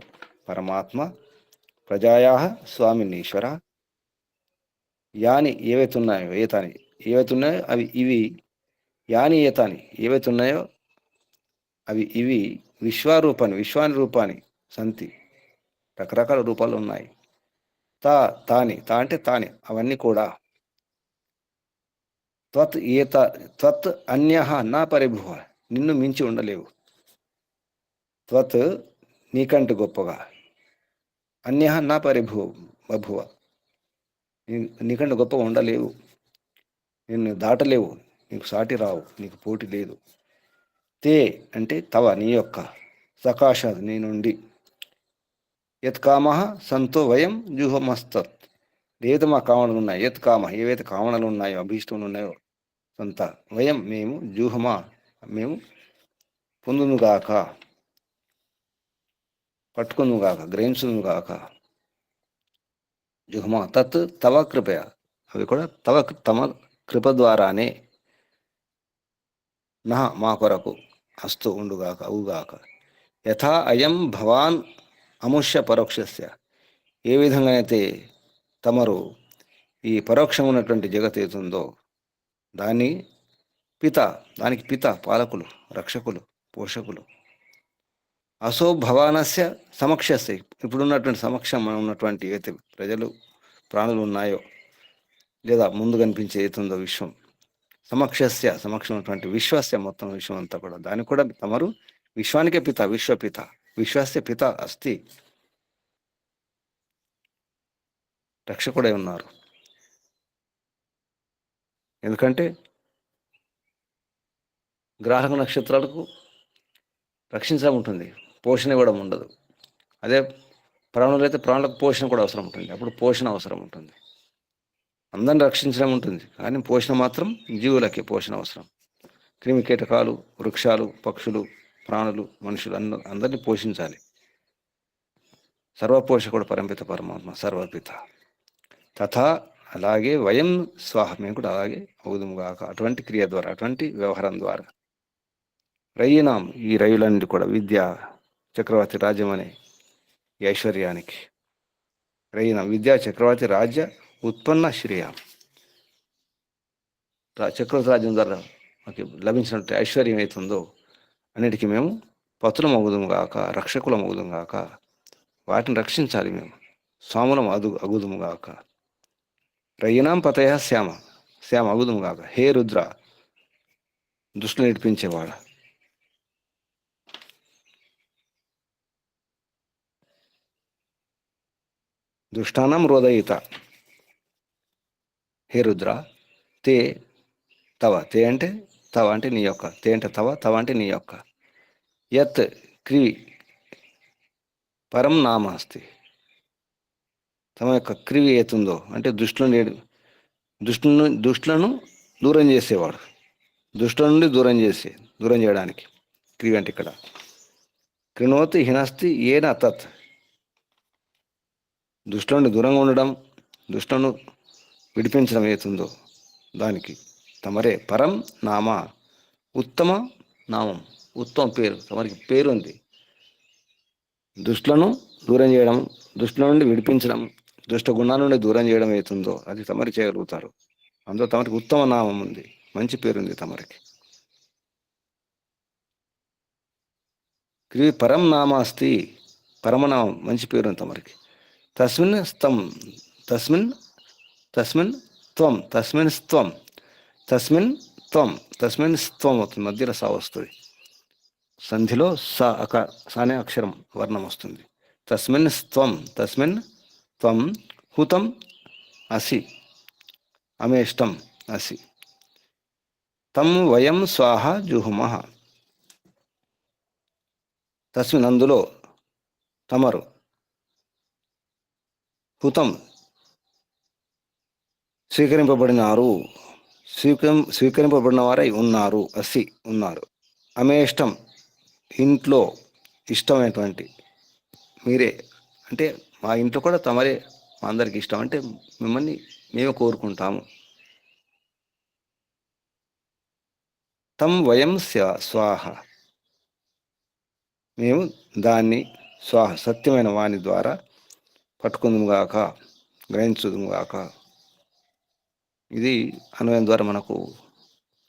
పరమాత్మ, ప్రజాయా స్వామిని ఈశ్వర, యాని ఏవైతే ఉన్నాయో, ఏవైతే ఉన్నాయో అవి ఇవి, యాని ఏతాని ఏవైతే ఉన్నాయో అవి ఇవి, విశ్వాని రూపాన్ని సంతి రకరకాల రూపాలు ఉన్నాయి. తాని అంటే తాని అవన్నీ కూడా, త్వత్ అన్యః నా పరిభువ నిన్ను మించి ఉండలేవు. త్వత్ నీకంటే గొప్పగా, అన్యః నా బభువ నీకంటే గొప్పగా ఉండలేవు, నిన్ను దాటలేవు, నీకు సాటి రావు, నీకు పోటీ లేదు. తే అంటే తవ నీ యొక్క, సకాశాత్ నీ నుండి, యత్ కామ సంతో వయం జుహమస్తత్ ఏదైతే మా కామనలు ఉన్నాయి, యత్ కామ ఏవైతే కామనలు ఉన్నాయో, అభీష్టములు ఉన్నాయో, సంత వయం మేము, జూహమా మేము, పొందునుగాక, పట్టుకుందుగాక, గ్రహించునుగాక. జుహమా తత్ తవ కృపయ, అవి కూడా తమ కృప ద్వారానే, నా మా కొరకు, అస్తు ఉండుగాక, అవుగాక. యథా అయం భవాన్ అముష్య పరోక్షస్య, ఏ విధంగా అయితే తమరు ఈ పరోక్షం ఉన్నటువంటి జగత్ ఏతుందో దానికి పిత పాలకులు, రక్షకులు, పోషకులు. అసో భవానస్య సమక్షస్య, ఇప్పుడున్నటువంటి సమక్షం ఉన్నటువంటి ఏదైతే ప్రజలు, ప్రాణులు ఉన్నాయో, లేదా ముందు కనిపించే ఏతుందో విశ్వం, సమక్షం ఉన్నటువంటి విశ్వస్య మొత్తం విశ్వం అంతా కూడా, దానికి కూడా తమరు విశ్వానికే పిత, విశ్వపిత, విశ్వస్య పిత అస్తి, రక్షకుడై ఉన్నారు. ఎందుకంటే గ్రాహక నక్షత్రాలకు రక్షించడం ఉంటుంది, పోషణ ఇవ్వడం ఉండదు. అదే ప్రాణులు అయితే ప్రాణులకు పోషణ కూడా అవసరం ఉంటుంది, అప్పుడు పోషణ అవసరం ఉంటుంది. అందరిని రక్షించడం ఉంటుంది, కానీ పోషణ మాత్రం జీవులకే పోషణ అవసరం. క్రిమి కీటకాలు, వృక్షాలు, పక్షులు, ప్రాణులు, మనుషులు అందరినీ పోషించాలి. సర్వపోషకుడు పరంపిత పరమాత్మ సర్వపిత. తథా అలాగే వయం స్వాహ మేము కూడా అలాగే అవుదుముగాక. అటువంటి క్రియ ద్వారా, అటువంటి వ్యవహారం ద్వారా. రయ్యినాం ఈ రయులన్నిటి కూడా విద్య చక్రవర్తి రాజ్యం అనే ఈ ఐశ్వర్యానికి. రయ్యినాం విద్యా చక్రవర్తి రాజ్య ఉత్పన్న శ్రేయం. చక్రవర్తి రాజ్యం ద్వారా మాకు లభించినట్టు ఐశ్వర్యం అవుతుందో అన్నిటికీ మేము పతులం అగుదుముగాక, రక్షకులం అగుదుముగాక. వాటిని రక్షించాలి మేము, స్వాములం అగుదుముగాక. రయ్యనాం పతయ శ్యామ, శ్యామ అగుదుముగాక. హే రుద్ర, దుష్టులు నేర్పించేవాడ. దుష్టానం రోదయిత. హే రుద్ర, తే తవ, తే అంటే తవ అంటే నీ యొక్క, తే అంటే తవ, తవ అంటే నీ యొక్క. యత్ క్రివి పరం నామ అస్తి. తమ యొక్క క్రివి ఏతుందో అంటే దుష్టులను దూరం చేసేవాడు. దుష్టుల నుండి దూరం చేయడానికి క్రివి అంటే ఇక్కడ. కృణోతి హినస్తి ఏన తత్. దుష్టుల నుండి దూరంగా ఉండడం, దుష్టులను విడిపించడం ఏతుందో దానికి తమరే పరం నామ, ఉత్తమ నామం, ఉత్తమ పేరు, తమరికి పేరు ఉంది. దుష్టులను దూరం చేయడం, దుష్టుల నుండి విడిపించడం, దుష్ట గుణాల నుండి దూరం చేయడం అవుతుందో అది తమరి చేయగలుగుతారు. అందులో తమరికి ఉత్తమ నామం ఉంది, మంచి పేరుంది తమరికి. క్రియ పరం నామ అస్తి, పరమనామం మంచి పేరుంది తమరికి. తస్మిన్ స్తం, తస్మిన్ తస్మిన్ త్వం, తస్మిన్ స్త్వం, తస్మిన్ త్వం, తస్మిన్ స్త్వం అవుతుంది, మధ్యలో సా వస్తుంది. సంధిలో స అనే అక్షరం వర్ణం వస్తుంది. తస్మిన్ స్త్వం, తస్మిన్ త్వం హుతం అసి, అమేష్టం అసి. తం వయం స్వాహ జుహుమః. తస్మిన్ అందులో తమరు, హుతం స్వీకరింపబడినారు, స్వీకరింపబడిన వారై ఉన్నారు, అసి ఉన్నారు. అమేష్టం ఇంట్లో ఇష్టమైనటువంటి మీరే, అంటే మా ఇంట్లో కూడా తమరే మా అందరికి ఇష్టం, అంటే మిమ్మల్ని మేము కోరుకుంటాము. తం వయం స్వాహ, మేము దాన్ని స్వాహ సత్యమైన వాని ద్వారా పట్టుకుందుముగాక, గ్రహించుదుముగాక. ఇది అన్వయం ద్వారా మనకు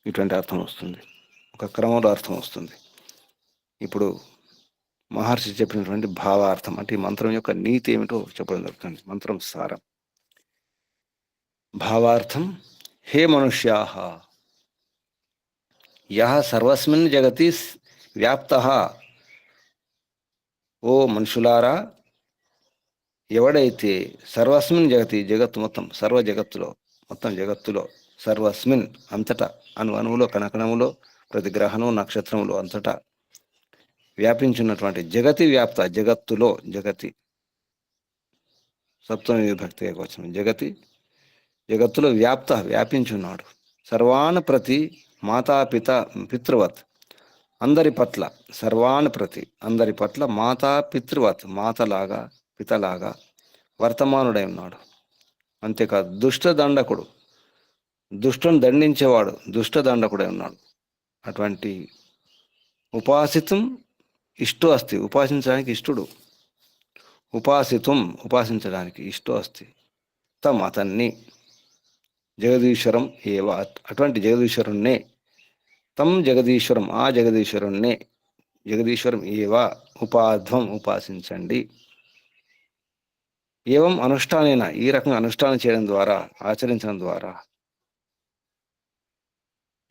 ఇటువంటి అర్థం వస్తుంది, ఒక క్రమంలో అర్థం వస్తుంది. ఇప్పుడు మహర్షి చెప్పినటువంటి భావార్థం అంటే ఈ మంత్రం యొక్క నీతి ఏమిటో చెప్పడం జరుగుతుంది. మంత్రం సారం. భావార్థం. హే మనుష్యాః, యః సర్వస్మిన్ జగతి వ్యాప్తః. ఓ మనుషులారా, ఎవడైతే సర్వస్మిన్ జగతి, జగత్తు మొత్తం, సర్వ జగత్తులో, మొత్తం జగత్తులో, సర్వస్మిన్ అంతటా, అణువులో, కణకణములో, ప్రతి గ్రహణం నక్షత్రములో అంతటా వ్యాపించున్నటువంటి జగతి వ్యాప్త, జగత్తులో, జగతి సప్తమి విభక్తి ఏకవచనం, జగతి జగత్తులో వ్యాప్త వ్యాపించున్నాడు. సర్వాన్ ప్రతి మాతాపిత పితృవత్, అందరి పట్ల, సర్వాన్ ప్రతి అందరి పట్ల, మాతా పితృవత్ మాతలాగా పితలాగా వర్తమానుడై ఉన్నాడు. అంతేకాదు దుష్టదండకుడు, దుష్టుని దండించేవాడు దుష్టదండకుడై ఉన్నాడు. అటువంటి ఉపాసితం ఇష్టో అస్తి, ఉపాసించడానికి ఇష్టడు. ఉపాసించడానికి ఇష్టో అస్తి. తం అతన్ని, జగదీశ్వరం ఏవ అటువంటి జగదీశ్వరుణ్ణే, తం జగదీశ్వరం ఆ జగదీశ్వరుణ్ణే, జగదీశ్వరం ఏవ ఉపాధ్వం ఉపాసించండి. ఏవం అనుష్ఠానేన ఈ రకంగా అనుష్ఠానం చేయడం ద్వారా, ఆచరించడం ద్వారా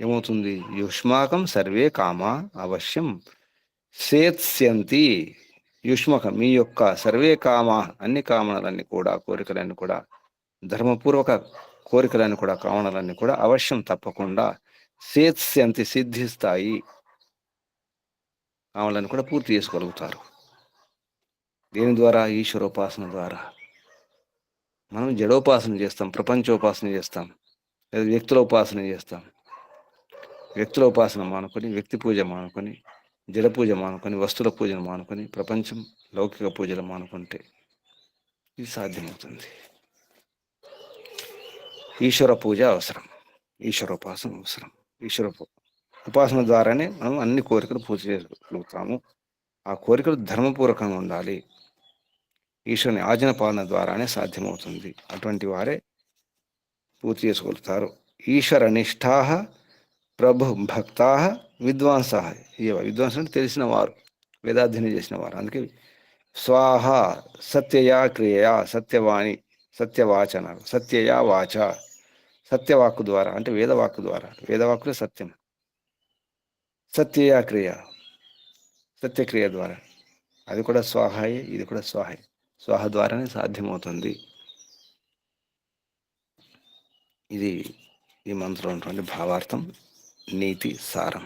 ఏమవుతుంది? యుష్మాకం సర్వే కామా అవశ్యం సేత్స్యంతి. యుష్మకం మీ యొక్క, సర్వే కామా అన్ని కామనలన్నీ కూడా, కోరికలన్నీ కూడా, ధర్మపూర్వక కోరికలన్నీ కూడా, కామనలన్నీ కూడా అవశ్యం తప్పకుండా సేత్స్యంతి సిద్ధిస్తాయి. కామనలన్నీ కూడా పూర్తి చేసుకోగలుగుతారు. దేని ద్వారా? ఈశ్వరోపాసన ద్వారా. మనం జడోపాసన చేస్తాం, ప్రపంచోపాసన చేస్తాం, లేదా వ్యక్తుల ఉపాసన చేస్తాం. వ్యక్తుల ఉపాసన మానుకొని, వ్యక్తి పూజ మానుకొని, జడ పూజ మానుకొని, వస్తువుల పూజను మానుకొని, ప్రపంచం లౌకిక పూజలు మానుకుంటే ఇది సాధ్యమవుతుంది. ఈశ్వర పూజ అవసరం, ఈశ్వరోపాసన అవసరం. ఉపాసన ద్వారానే మనం అన్ని కోరికలు పూజ చేయగలుగుతాము. ఆ కోరికలు ధర్మపూర్వకంగా ఉండాలి. ఈశ్వరుని ఆజ్ఞ పాలన ద్వారానే సాధ్యమవుతుంది. అటువంటి వారే పూర్తి చేసుకోగలుగుతారు. ఈశ్వర నిష్ఠా ప్రభు భక్తా విద్వాంస. విద్వాంసులు అంటే తెలిసిన వారు, వేదాధ్యయనం చేసిన వారు. అందుకే స్వాహ సత్యయా క్రియయా సత్యవాణి సత్యవాచన సత్యయా వాచ. సత్యవాక్కు ద్వారా అంటే వేదవాక్కు ద్వారా, వేదవాక్కులే సత్యం. సత్యయా క్రియ సత్యక్రియ ద్వారా, అది కూడా స్వాహాయే, ఇది కూడా స్వాహాయే. స్వాహ ద్వారానే సాధ్యమవుతుంది. ఇది ఈ మంత్రంలో ఉన్నటువంటి భావార్థం, నీతి సారం.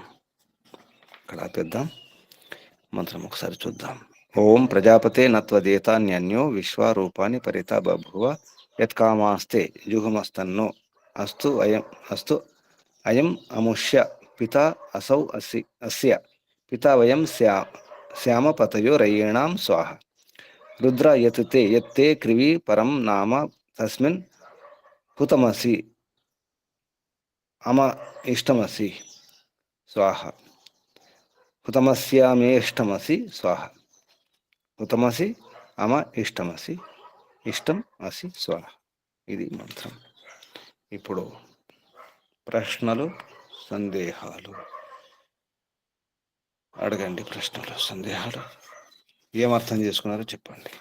ఇక్కడ ఆపేద్దాం. మంత్రం ఒకసారి చూద్దాం. ఓం ప్రజాపతే నత్వదేతాన్యన్యో విశ్వారూపాన్ని పరితా బభువ యత్కామాస్తే జుహుమస్తన్నో అస్తు అయం అముష్య పితా అసౌ అస్య పితా వయం శ్యామపతయో రయేణాం స్వాహ రుద్ర యత్తే క్రివీ పరం నామ తస్మిన్ హుతమసి అమ ఇష్టమసి స్వాహ హుతమస్యామేష్టమసి స్వాహ హుతమసి అమ ఇష్టమసి ఇష్టం అసి స్వాహ. ఇది మంత్రం. ఇప్పుడు ప్రశ్నలు సందేహాలు అడగండి. ప్రశ్నలు సందేహాలు ఏం అర్థం చేసుకున్నారో చెప్పండి.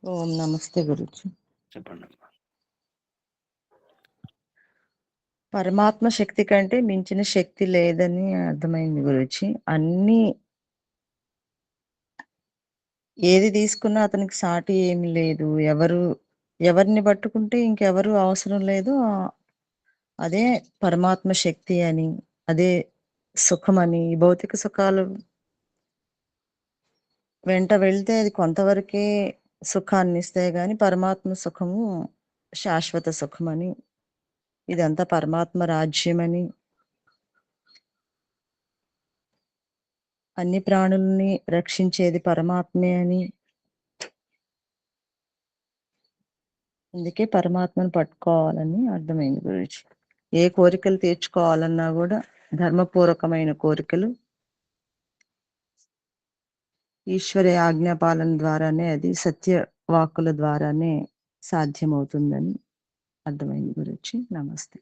ఓం నమస్తే గురుజీ. చెప్పండి. పరమాత్మ శక్తి కంటే మించిన శక్తి లేదని అర్థమైంది గురుజీ. అన్ని ఏది తీసుకున్నా అతనికి సాటి ఏమి లేదు. ఎవరిని పట్టుకుంటే ఇంకెవరు అవసరం లేదు. అదే పరమాత్మ శక్తి అని, అదే సుఖమని. ఈ భౌతిక సుఖాలు వెంట వెళ్తే అది కొంతవరకే సుఖాన్ని ఇస్తాయి, కానీ పరమాత్మ సుఖము శాశ్వత సుఖమని, ఇదంతా పరమాత్మ రాజ్యమని, అన్ని ప్రాణుల్ని రక్షించేది పరమాత్మే అని. అందుకే పరమాత్మను పట్టుకోవాలని అర్థమైంది గురించి. ఏ కోరికలు తీర్చుకోవాలన్నా కూడా ధర్మపూర్వకమైన కోరికలు ఈశ్వర ఆజ్ఞాపాలన ద్వారానే, అది సత్య వాక్కుల ద్వారానే సాధ్యమవుతుందని అర్థమైంది గురించి. నమస్తే.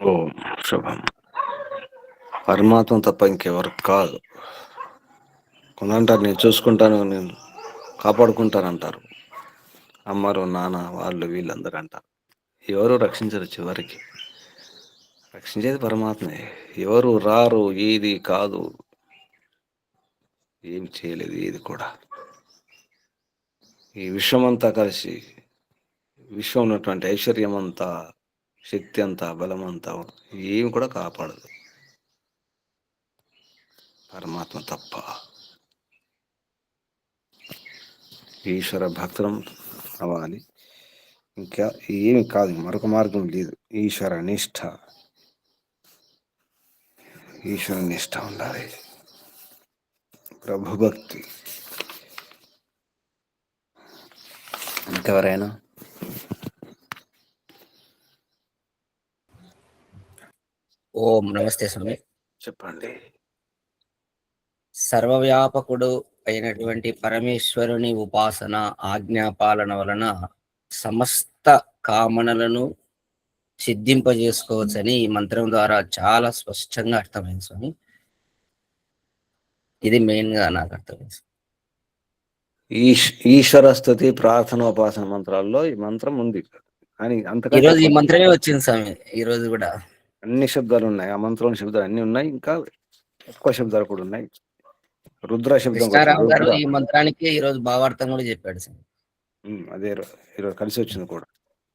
ఓం శుభం. పరమాత్మ తప్ప ఇంకెవరు కాదు. కొందంటారు నేను చూసుకుంటాను, నేను కాపాడుకుంటానంటారు. అమ్మరు నాన్న వాళ్ళు వీళ్ళందరూ అంటారు. ఎవరు రక్షించరు. చివరికి రక్షించేది పరమాత్మే. ఎవరు రారు, ఏది కాదు, ఏం చేయలేదు ఏది కూడా. ఈ విశ్వమంతా కలిసి, విశ్వం ఉన్నటువంటి ఐశ్వర్యం అంతా, శక్తి అంతా, బలం అంతా ఏమి కూడా కాపాడదు పరమాత్మ తప్ప. ఈశ్వర భక్తులం అవ్వాలి, ఇంకా ఏమి కాదు, మరొక మార్గం లేదు. ఈశ్వర నిష్ఠ, ఈశ్వర నిష్ఠ ఉండాలి. ప్రభుభక్తి. ఇంకెవరైనా ఓం నమస్తే స్వామి. చెప్పండి. సర్వవ్యాపకుడు అయినటువంటి పరమేశ్వరుని ఉపాసన, ఆజ్ఞాపాలన వలన సమస్త కామనలను సిద్ధింపజేసుకోవచ్చని ఈ మంత్రం ద్వారా చాలా స్పష్టంగా అర్థమైంది స్వామి. ఇది మెయిన్ గా నాకు అర్థమైంది. ఈశ్వర స్తుతి ప్రార్థనోపాసన మంత్రాల్లో ఈ మంత్రం ఉంది. కానీ ఈ అంతకంటే రోజు ఈ మంత్రమే వచ్చింది స్వామి. ఈ రోజు కూడా అన్ని శబ్దాలు ఉన్నాయి. ఆ మంత్రంలో శబ్దాలు అన్ని ఉన్నాయి, ఇంకా ఎక్కువ శబ్దాలు కూడా ఉన్నాయి. రుద్ర శబ్దం కూడా. కృష్ణారావు గారు ఈ మంత్రానికి ఈ రోజు భావార్థం కూడా చెప్పాడు స్వామి. అదే ఈరోజు కలిసి వచ్చింది కూడా.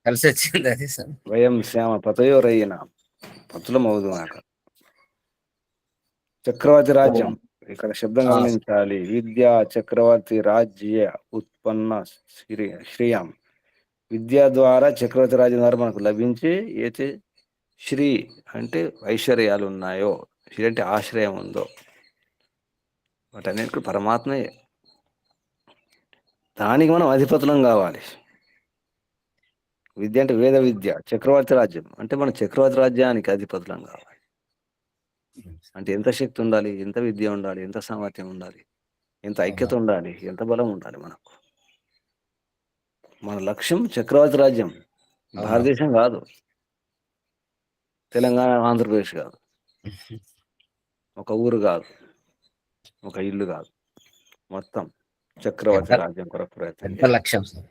కలిసి వచ్చింది అది స్వామి. వయం శ్యామ పతయోరయ్యన, పతులం అవుదునాక. చక్రవర్తి రాజ్యం, ఇక్కడ శబ్దం గమనించాలి. విద్యా చక్రవర్తి రాజ్య ఉత్పన్న శ్రియం విద్య ద్వారా చక్రవర్తి రాజ్యం ద్వారా మనకు లభించి ఏతే శ్రీ అంటే ఐశ్వర్యాలు ఉన్నాయో, శ్రీ అంటే ఆశ్రయం ఉందో, వాటన్నిటికీ పరమాత్మయే. దానికి మనం అధిపతులం కావాలి. విద్య అంటే వేద విద్య, చక్రవర్తి రాజ్యం అంటే మనం చక్రవర్తి రాజ్యానికి అధిపతులం కావాలి. అంటే ఎంత శక్తి ఉండాలి, ఎంత విద్య ఉండాలి, ఎంత సామర్థ్యం ఉండాలి, ఎంత ఐక్యత ఉండాలి, ఎంత బలం ఉండాలి మనకు. మన లక్ష్యం చక్రవర్తి రాజ్యం, భారతదేశం కాదు, తెలంగాణ, ఆంధ్రప్రదేశ్ కాదు, ఒక ఊరు కాదు, ఒక ఇల్లు కాదు, మొత్తం చక్రవర్తి రాజ్యం కొరకు ప్రయత్నం పెద్ద చేయాలి. లక్ష్యం సార్.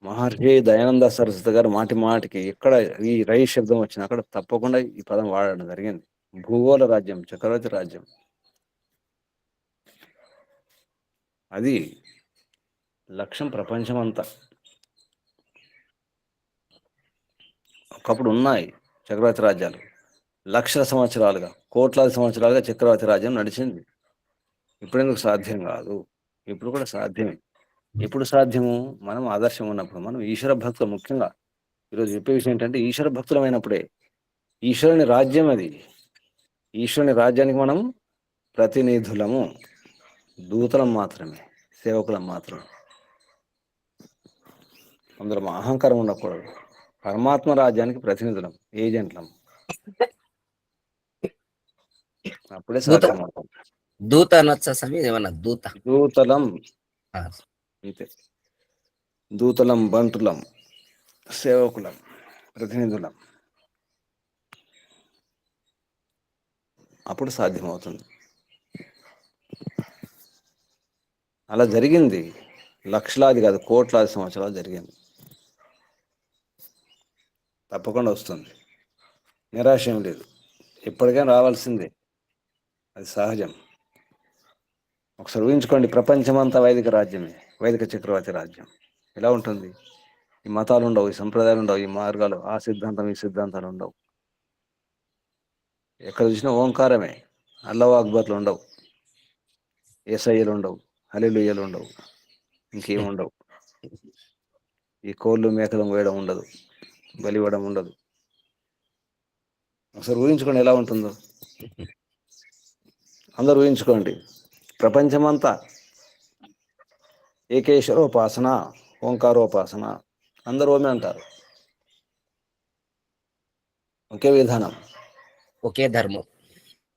మహర్షి దయానంద సరస్వతి గారు మాటి మాటికి ఎక్కడ ఈ రై శబ్దం వచ్చినా అక్కడ తప్పకుండా ఈ పదం వాడడం జరిగింది. భూగోళ రాజ్యం, చక్రవర్తి రాజ్యం, అది లక్ష్యం. ప్రపంచం అంతా ఒకప్పుడు ఉన్నాయి చక్రవర్తి రాజ్యాలు, లక్షల సంవత్సరాలుగా, కోట్లాది సంవత్సరాలుగా చక్రవర్తి రాజ్యం నడిచింది. ఇప్పుడెందుకు సాధ్యం కాదు? ఇప్పుడు కూడా సాధ్యమే. ఎప్పుడు సాధ్యము? మనం ఆదర్శం ఉన్నప్పుడు, మనం ఈశ్వర భక్తులు. ముఖ్యంగా ఈరోజు చెప్పే విషయం ఏంటంటే ఈశ్వర భక్తులమైనప్పుడే. ఈశ్వరుని రాజ్యం అది. ఈశ్వరుని రాజ్యానికి మనం ప్రతినిధులము, దూతలం మాత్రమే, సేవకులం మాత్రమే. అందులో మా అహంకారం ఉండకూడదు. పరమాత్మ రాజ్యానికి ప్రతినిధులం, ఏజెంట్లం. అప్పుడే దూత సాధ్యం అవుతుంది. దూత అనొచ్చా స్వామి? ఏమన్నా దూత? దూతలం ఆ, అంతే. దూతలం, బంటులం, సేవకులం, ప్రతినిధులం. అప్పుడు సాధ్యమవుతుంది. అలా జరిగింది. లక్షలాది కాదు, కోట్లాది సంవత్సరాలు జరిగింది. తప్పకుండా వస్తుంది, నిరాశ ఏం లేదు. ఎప్పటికైనా రావాల్సిందే, అది సహజం. ఒకసారి ఊహించుకోండి, ప్రపంచమంతా వైదిక రాజ్యమే, వైదిక చక్రవర్తి రాజ్యం. ఎలా ఉంటుంది? ఈ మతాలు ఉండవు, ఈ సంప్రదాయాలు ఉండవు, ఈ మార్గాలు, ఆ సిద్ధాంతం, ఈ సిద్ధాంతాలు ఉండవు. ఎక్కడ చూసినా ఓంకారమే. అల్లాహు అక్బర్లు ఉండవు, ఏసయ్యలు ఉండవు, హల్లెలూయాలు ఉండవు, ఇంకేం ఉండవు. ఈ కోళ్ళు మేకలు వేయడం ఉండదు, బలి ఇవ్వడం ఉండదు. ఒకసారి ఊహించుకోండి ఎలా ఉంటుందో. అందరూ ఊహించుకోండి, ప్రపంచమంతా ఏకేశ్వరోపాసన, ఓంకారోపాసన, అందరూ ఓమే అంటారు. ఒకే విధానం, ఒకే ధర్మం.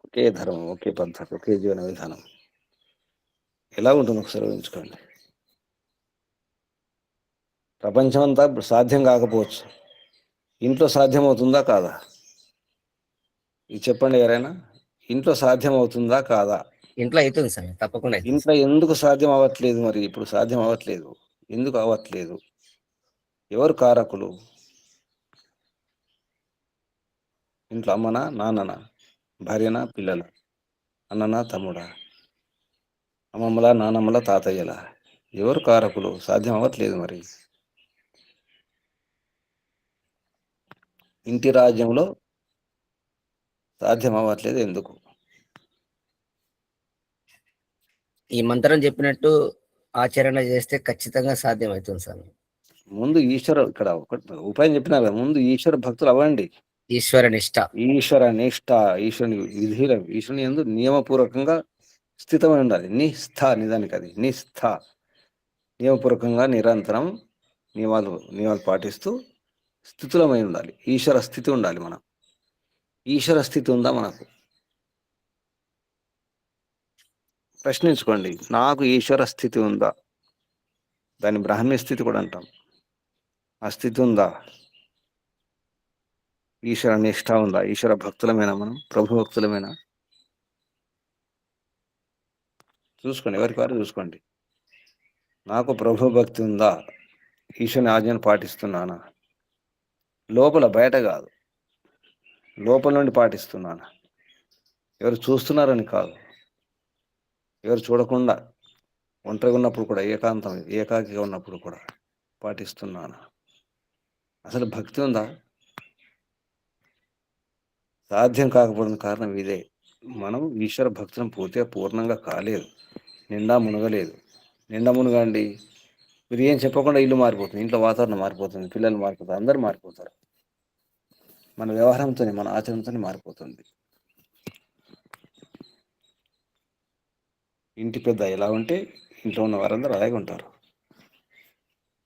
ఒకే ధర్మం, ఒకే పద్ధతి, ఒకే జీవన విధానం. ఎలా ఉంటుంది ఒకసారి ఊహించుకోండి. ప్రపంచమంతా సాధ్యం కాకపోవచ్చు, ఇంట్లో సాధ్యమవుతుందా కాదా? ఇది చెప్పండి ఎవరైనా. ఇంట్లో సాధ్యం అవుతుందా కాదా? ఇంట్లో అవుతుంది స్వామి, తప్పకుండా అవుతుంది. ఇంట్లో ఎందుకు సాధ్యం అవ్వట్లేదు? మరి ఇప్పుడు సాధ్యం అవ్వట్లేదు, ఎందుకు అవ్వట్లేదు? ఎవరు కారకులు? ఇంట్లో అమ్మనా, నాన్ననా, భార్యనా, పిల్లల, అన్ననా, తమ్ముడా, అమ్మమ్మల, నానమ్మల, తాతయ్యల? ఎవరు కారకులు? సాధ్యం అవ్వట్లేదు. మరి ఇంటి రాజ్యంలో సాధ్యం అవ్వట్లేదు ఎందుకు? ఈ మంత్రం చెప్పినట్టు ఆచరణ చేస్తే ఖచ్చితంగా సాధ్యం అవుతుంది స్వామి. ముందు ఈశ్వర, ఇక్కడ ఒక ఉపాయం చెప్పినా కదా, ముందు ఈశ్వర భక్తులు అవ్వండి. ఈశ్వర నిష్ట, ఈశ్వర నిష్ఠ, ఈశ్వరుని విధిల, ఈశ్వరుని యందు నియమపూర్వకంగా స్థితమై ఉండాలి. నిస్థ, నిజానికి అది నిస్థ. నియమపూర్వకంగా నిరంతరం నియమాలు పాటిస్తూ స్థితులమై ఉండాలి. ఈశ్వర స్థితి ఉండాలి. మనం ఈశ్వర స్థితి ఉందా మనకు? ప్రశ్నించుకోండి, నాకు ఈశ్వర స్థితి ఉందా? దాన్ని బ్రాహ్మీ స్థితి కూడా అంటాం. ఆ స్థితి ఉందా? ఈశ్వర నిష్ఠ ఉందా? ఈశ్వర భక్తులమేనా? మనం ప్రభు భక్తులమేనా? చూసుకోండి, ఎవరికి వారు చూసుకోండి. నాకు ప్రభు భక్తి ఉందా? ఈశ్వరుని ఆజ్ఞను పాటిస్తున్నానా? లోపల, బయట కాదు, లోపల నుండి పాటిస్తున్నానా? ఎవరు చూస్తున్నారని కాదు, ఎవరు చూడకుండా ఒంటరిగా ఉన్నప్పుడు కూడా, ఏకాకిగా ఉన్నప్పుడు కూడా పాటిస్తున్నానా? అసలు భక్తి ఉందా? సాధ్యం కాకపోవడం కారణం ఇదే. మనం ఈశ్వర భక్తులను పూర్తిగా పూర్ణంగా కాలేదు, నిండా మునగలేదు. నిండా మునగండి, మీరు ఏం చెప్పకుండా ఇల్లు మారిపోతుంది, ఇంట్లో వాతావరణం మారిపోతుంది, పిల్లలు మారిపోతారు, అందరూ మారిపోతారు. మన వ్యవహారంతోనే, మన ఆచరణతోనే మారిపోతుంది. ఇంటి పెద్ద ఎలా ఉంటే ఇంట్లో ఉన్న వారందరూ అలాగే ఉంటారు.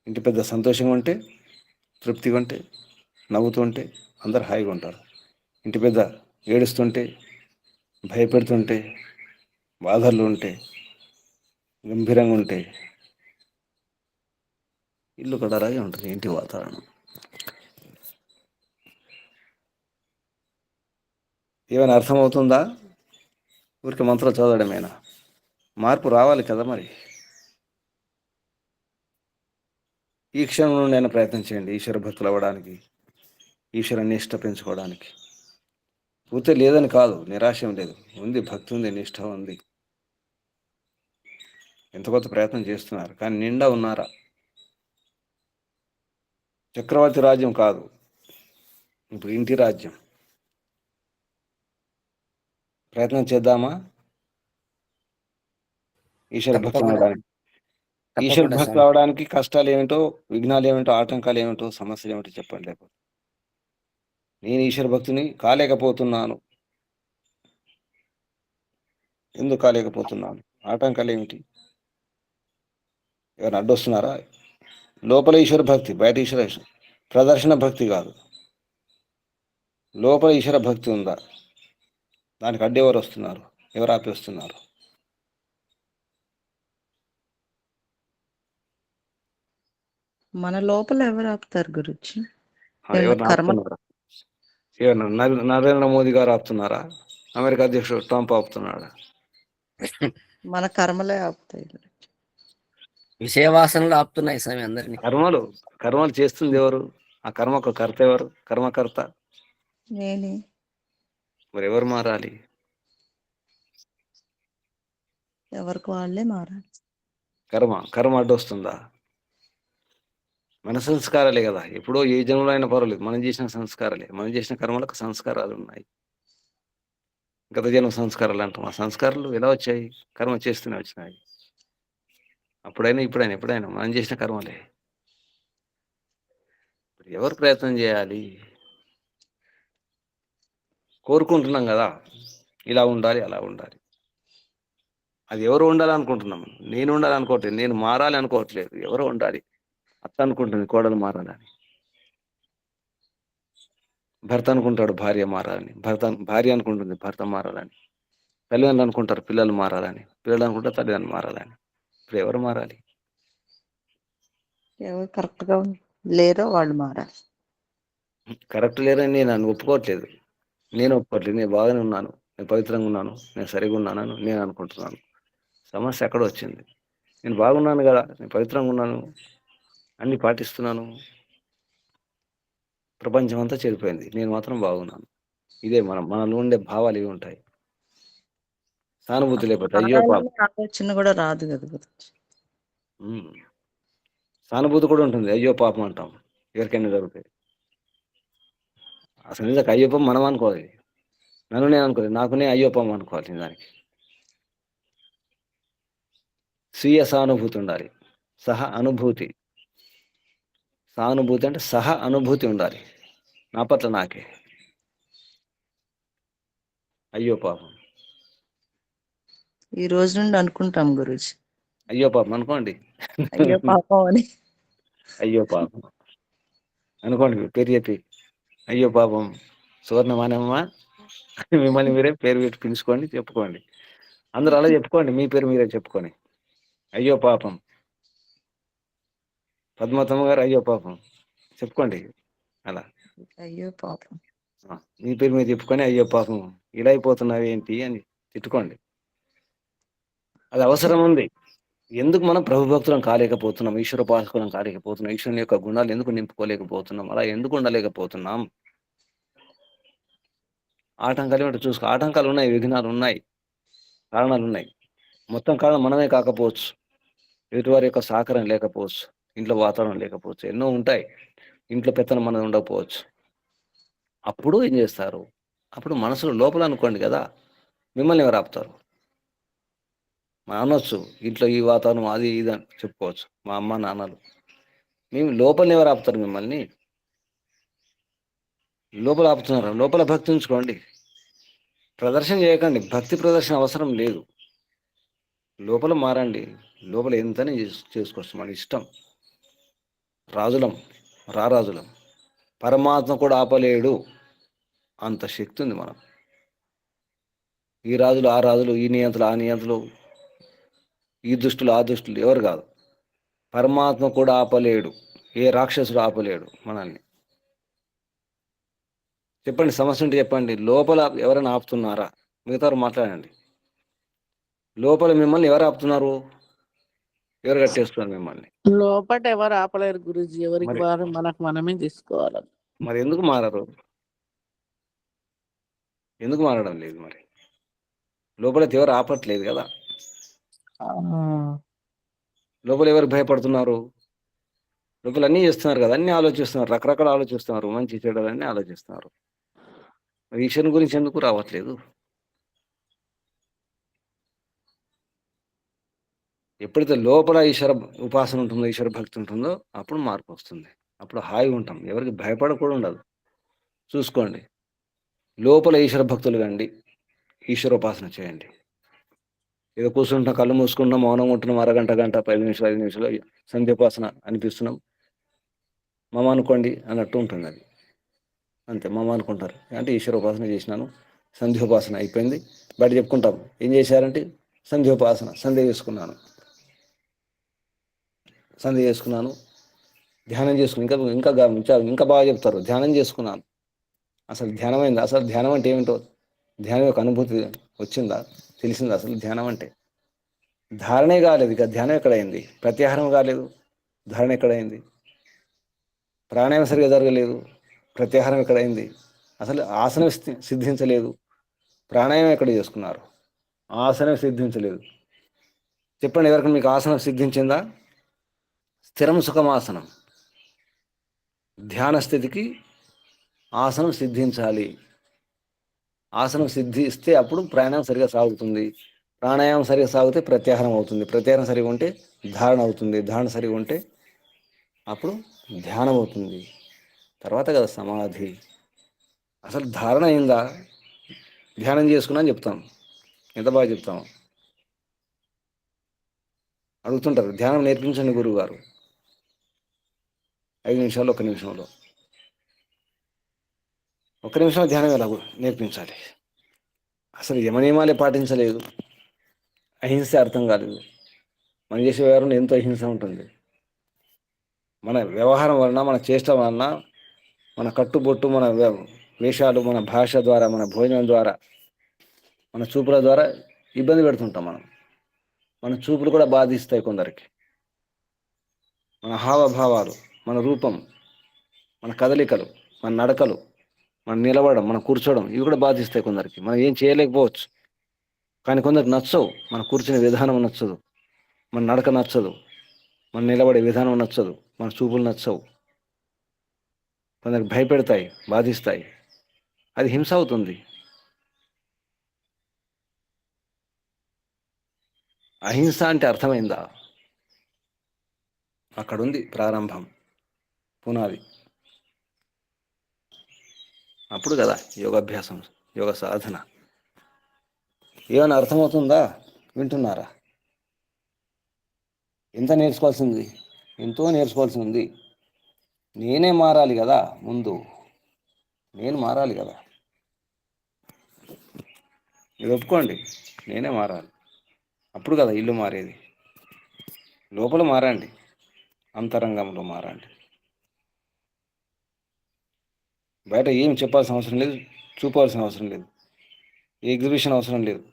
ఇంటి పెద్ద సంతోషంగా ఉంటే, తృప్తిగా ఉంటే, నవ్వుతూ ఉంటే అందరు హాయిగా ఉంటారు. ఇంటి పెద్ద ఏడుస్తుంటే, భయపెడుతుంటే, బాధల్లో ఉంటే, గంభీరంగా ఉంటే ఇల్లు కూడా అలాగే ఉంటుంది, ఇంటి వాతావరణం. ఏమైనా అర్థమవుతుందా? ఊరికి మంత్రాలు చదవడమేనా? మార్పు రావాలి కదా మరి. ఈ క్షణం నుండి అయినా ప్రయత్నం చేయండి ఈశ్వర భక్తులు అవ్వడానికి, ఈశ్వర నిష్ట పెంచుకోవడానికి. పూర్తి లేదని కాదు, నిరాశం లేదు, ఉంది, భక్తి ఉంది, నిష్ట ఉంది. ఎంత కొత్త ప్రయత్నం చేస్తున్నారు, కానీ నిండా ఉన్నారా? చక్రవర్తి రాజ్యం కాదు, ఇప్పుడు ఇంటి రాజ్యం. ప్రయత్నం చేద్దామా ఈశ్వర భక్తులు తప్పకుండా అవడానికి? ఈశ్వర తప్పకుండా భక్తులు స్వామి. అవడానికి కష్టాలు ఏమిటో, విఘ్నాలు ఏమిటో, ఆటంకాలు ఏమిటో, సమస్యలు ఏమిటో చెప్పండి. లేకపోతే నేను ఈశ్వర భక్తుని కాలేకపోతున్నాను. ఎందుకు కాలేకపోతున్నాను? ఆటంకాలు ఏమిటి? ఎవరైనా అడ్డొస్తున్నారా? లోపల ఈశ్వర భక్తి, బయట ఈశ్వర ప్రదర్శన భక్తి కాదు. లోపల ఈశ్వర భక్తి ఉందా? దానికి అడ్డు ఎవరు వస్తున్నారు? ఎవరు ఆపేస్తున్నారు? మన లోపల ఎవరు ఆపుతారు గురుజీ? ఎవరిని కర్మ ఆపుతున్నారా? ఎవరు? నరేంద్ర మోదీ గారు ఆపుతున్నారా? అమెరికా అధ్యక్షుడు ట్రంప్ ఆపుతున్నాడా? మన కర్మలే ఆపుతాయి గురూజీ. విషయ వాసనలు ఆపుతున్నాయి స్వామి అందరినీ. కర్మలు చేస్తుంది ఎవరు? ఆ కర్మకు కర్త ఎవరు? కర్మకర్త నేనే. మరి ఎవరు మారాలి? ఎవరికి వాళ్ళే మారాలి. కర్మ అడ్డొస్తుందా? మన సంస్కారాలే కదా. ఎప్పుడో ఏ జన్మలో అయినా పర్వాలేదు, మనం చేసిన సంస్కారాలే, మనం చేసిన కర్మలకు సంస్కారాలు ఉన్నాయి. గత జన్మ సంస్కారాలు అంటాం. ఆ సంస్కారాలు ఎలా వచ్చాయి? కర్మ చేస్తూనే వచ్చినాయి. అప్పుడైనా ఇప్పుడైనా ఎప్పుడైనా మనం చేసిన కర్మలే. ఎవరు ప్రయత్నం చేయాలి? కోరుకుంటున్నాం కదా, ఇలా ఉండాలి, అలా ఉండాలి. అది ఎవరు ఉండాలనుకుంటున్నాం? నేను ఉండాలనుకోవట్లేదు, నేను మారాలి అనుకోవట్లేదు. ఎవరో ఉండాలి. అత్త అనుకుంటుంది కోడలు మారాలని, భర్త అనుకుంటాడు భార్య మారాలని, భార్య అనుకుంటుంది భర్త మారాలని, తల్లిదండ్రులు అనుకుంటారు పిల్లలు మారాలని, పిల్లలు అనుకుంటారు తల్లిదండ్రులు మారాలని. ఇప్పుడు ఎవరు మారాలి? ఎవరు కరెక్ట్ గా లేరో వాళ్ళు మారాలి. కరెక్ట్ లేరని నేను ఒప్పుకోవట్లేదు. నేను బాగానే ఉన్నాను, నేను పవిత్రంగా ఉన్నాను, నేను సరిగా ఉన్నానని నేను అనుకుంటున్నాను. సమస్య ఎక్కడ వచ్చింది? నేను బాగున్నాను కదా, నేను పవిత్రంగా ఉన్నాను, అన్ని పాటిస్తున్నాను, ప్రపంచం అంతా చెడిపోయింది, నేను మాత్రం బాగున్నాను. ఇదే మనలో ఉండే భావాలు ఇవి ఉంటాయి. సానుభూతి లేకపోతే అయ్యో పాపం. ఆలోచన కూడా రాదు కదా గురూజీ. సానుభూతి కూడా ఉంటుంది, అయ్యో పాపం అంటాం ఎవరికైనా జరుగుతాయి. అసలు నిజంగా అయ్యో పాపం మనం అనుకోవాలి, నన్ను నేను అనుకోలేదు, నాకునే అయ్యో పాపం అనుకోవాలి. నిజానికి స్వీయ సానుభూతి ఉండాలి, సహ అనుభూతి. సానుభూతి అంటే సహ అనుభూతి ఉండాలి, నా పట్ల నాకే. అయ్యో పాపం, ఈ రోజు నుండి అనుకుంటాం గురూజీ, అయ్యో పాపం అనుకోండి. అయ్యో పాపం అని. అయ్యో పాపం అనుకోండి, పేరు చెప్పి అయ్యో పాపం సువర్ణమానమ్మ, మిమ్మల్ని మీరే పేరు పెట్టి పిలుచుకోండి, చెప్పుకోండి. అందరూ అలా చెప్పుకోండి, మీ పేరు మీరే చెప్పుకొని అయ్యో పాపం. పద్మావతమ్మ గారు అయ్యో పాపం చెప్పుకోండి. అలా అయ్యో పాపం. మీ పేరు మీద చెప్పుకొని అయ్యో పాపం ఇలా అయిపోతున్నావు ఏంటి అని తిట్టుకోండి. అది అవసరం ఉంది. ఎందుకు మనం ప్రభు భక్తులం కాలేకపోతున్నాం, ఈశ్వర ఉపాసకులం కాలేకపోతున్నాం, ఈశ్వరుని యొక్క గుణాలు ఎందుకు నింపుకోలేకపోతున్నాం, అలా ఎందుకు ఉండలేకపోతున్నాం? ఆటంకాలు ఏమిటో చూసుకో. ఆటంకాలు ఉన్నాయి, విఘ్నాలు ఉన్నాయి, కారణాలు ఉన్నాయి. మొత్తం కారణం మనమే కాకపోవచ్చు, ఎదుటివారి యొక్క సహకారం లేకపోవచ్చు, ఇంట్లో వాతావరణం లేకపోవచ్చు, ఎన్నో ఉంటాయి. ఇంట్లో పెత్తనం మనది ఉండకపోవచ్చు. అప్పుడు ఏం చేస్తారు? అప్పుడు మనసులో లోపల అనుకోండి కదా, మిమ్మల్ని ఎవరు ఆపుతారు? అనొచ్చు ఇంట్లో ఈ వాతావరణం అది ఇది అని చెప్పుకోవచ్చు. మా అమ్మ నాన్నలు మేము లోపల ఎవరు ఆపుతారు మిమ్మల్ని? లోపల ఆపుతున్నారు. లోపల భక్తి ఉంచుకోండి. ప్రదర్శన చేయకండి. భక్తి ప్రదర్శన అవసరం లేదు. లోపల మారండి. లోపల ఎంతని చేసుకోవచ్చు, మన ఇష్టం. రాజులం, రారాజులం. పరమాత్మ కూడా ఆపలేడు, అంత శక్తి ఉంది మనం. ఈ రాజులు ఆ రాజులు, ఈ నియంత్రులు ఆ నియంత్రులు, ఈ దుష్టులు ఆ దుష్టులు ఎవరు కాదు. పరమాత్మ కూడా ఆపలేడు. ఏ రాక్షసుడు ఆపలేడు మనల్ని. చెప్పండి, సమస్య ఉంటే చెప్పండి. లోపల ఎవరైనా ఆపుతున్నారా? మిగతా మాట్లాడండి. లోపల మిమ్మల్ని ఎవరు ఆపుతున్నారు? ఎవరు కట్టేస్తున్నారు మిమ్మల్ని? లోపట ఎవరు ఆపలేరు గురూజీ. ఎవరికి మరి వారు మనకు మనమే తీసుకోవాలి. మరి ఎందుకు మారరు? ఎందుకు మారడం లేదు? మరి లోపల ఎవరు ఆపట్లేదు కదా. లోపల ఎవరు భయపడుతున్నారు? లోపల అన్నీ చేస్తున్నారు కదా, అన్నీ ఆలోచిస్తున్నారు, రకరకాల ఆలోచిస్తున్నారు, మంచి చెడ్డలన్నీ ఆలోచిస్తున్నారు. మరి ఈశ్వరుని గురించి ఎందుకు రావట్లేదు? ఎప్పుడైతే లోపల ఈశ్వర ఉపాసన ఉంటుందో, ఈశ్వర భక్తి ఉంటుందో అప్పుడు మార్పు వస్తుంది. అప్పుడు హాయిగా ఉంటాం. ఎవరికి భయపడకూడదు ఉండదు. చూసుకోండి, లోపల ఈశ్వర భక్తులు కండి, ఈశ్వరోపాసన చేయండి. ఏదో కూర్చుంటున్నాం, కళ్ళు మూసుకుంటున్నాం, మౌనంగా ఉంటున్నాం, అరగంట గంట 5 నిమిషాలు 5 నిమిషాలు సంధ్యోపాసన అనిపిస్తున్నాం, మమ అనుకోండి అన్నట్టు ఉంటుంది అది. అంతే, మమ అనుకుంటారు. అంటే ఈశ్వరోపాసన చేసినాను, సంధ్యోపాసన అయిపోయింది, బయట చెప్పుకుంటాం. ఏం చేశారంటే సంధ్యోపాసన, సంధ్య చేసుకున్నాను, సంధ్య చేసుకున్నాను, ధ్యానం చేసుకుని ఇంకా బాగా చెప్తారు, ధ్యానం చేసుకున్నాను. అసలు ధ్యానం అయింది? అసలు ధ్యానం అంటే ఏమిటో, ధ్యానం యొక్క అనుభూతి వచ్చిందా, తెలిసిందా? అసలు ధ్యానం అంటే ధారణే కాలేదు. ఇక ధ్యానం ఎక్కడైంది? ప్రత్యాహారం కాలేదు, ధారణ ఎక్కడైంది? ప్రాణాయామం సరిగా జరగలేదు, ప్రత్యాహారం ఎక్కడైంది? అసలు ఆసనం సిద్ధించలేదు, ప్రాణాయామం ఎక్కడ చేసుకున్నారు? ఆసనం సిద్ధించలేదు. చెప్పండి, ఎవరికైనా మీకు ఆసనం సిద్ధించిందా? స్థిరం సుఖమాసనం. ధ్యాన స్థితికి ఆసనం సిద్ధించాలి. ఆసనం సిద్ధిస్తే అప్పుడు ప్రాణాయామం సరిగా సాగుతుంది. ప్రాణాయామం సరిగా సాగితే ప్రత్యాహారం అవుతుంది. ప్రత్యాహారం సరిగా ఉంటే ధారణ అవుతుంది. ధారణ సరిగా ఉంటే అప్పుడు ధ్యానం అవుతుంది. తర్వాత కదా సమాధి. అసలు ధారణ అయిందా? ధ్యానం చేసుకున్నా అని చెప్తాం. ఎంత బాగా చెప్తాం. అడుగుతుంటారు, ధ్యానం నేర్పించండి గురువు గారు. 5 నిమిషాలు, 1 నిమిషంలో, 1 నిమిషంలో ధ్యానం ఎలా నేర్పించాలి? అసలు యమనియమాలే పాటించలేదు, అహింస అర్థం కాలేదు. మనం చేసే వ్యవహారంలో ఎంతో అహింస ఉంటుంది. మన వ్యవహారం వలన, మన చేష్ట వలన, మన కట్టుబొట్టు, మన వేషాలు, మన భాష ద్వారా, మన భోజనం ద్వారా, మన చూపుల ద్వారా ఇబ్బంది పెడుతుంటాం. మన చూపులు కూడా బాధిస్తాయి కొందరికి. మన హావభావాలు, మన రూపం, మన కదలికలు, మన నడకలు, మన నిలబడడం, మన కూర్చోవడం, ఇవి కూడా బాధిస్తాయి కొందరికి. మనం ఏం చేయలేకపోవచ్చు. కానీ కొందరికి నచ్చవు. మన కూర్చునే విధానం నచ్చదు, మన నడక నచ్చదు, మన నిలబడే విధానం నచ్చదు, మన చూపులు నచ్చవు. కొందరికి భయపెడతాయి, బాధిస్తాయి. అది హింస అవుతుంది. అహింస అంటే అర్థమైందా? అక్కడుంది ప్రారంభం, పునాది. అప్పుడు కదా యోగాభ్యాసం, యోగ సాధన. ఏమైనా అర్థమవుతుందా? వింటున్నారా? ఎంత నేర్చుకోవాల్సింది, ఎంతో నేర్చుకోవాల్సి ఉంది. నేనే మారాలి కదా, ముందు నేను మారాలి కదా. ఇది ఒప్పుకోండి, నేనే మారాలి. అప్పుడు కదా ఇల్లు మారేది. లోపల మారండి, అంతరంగంలో మారండి. బయట ఏం చెప్పాల్సిన అవసరం లేదు, చూపాల్సిన అవసరం లేదు, ఎగ్జిబిషన్ అవసరం లేదు.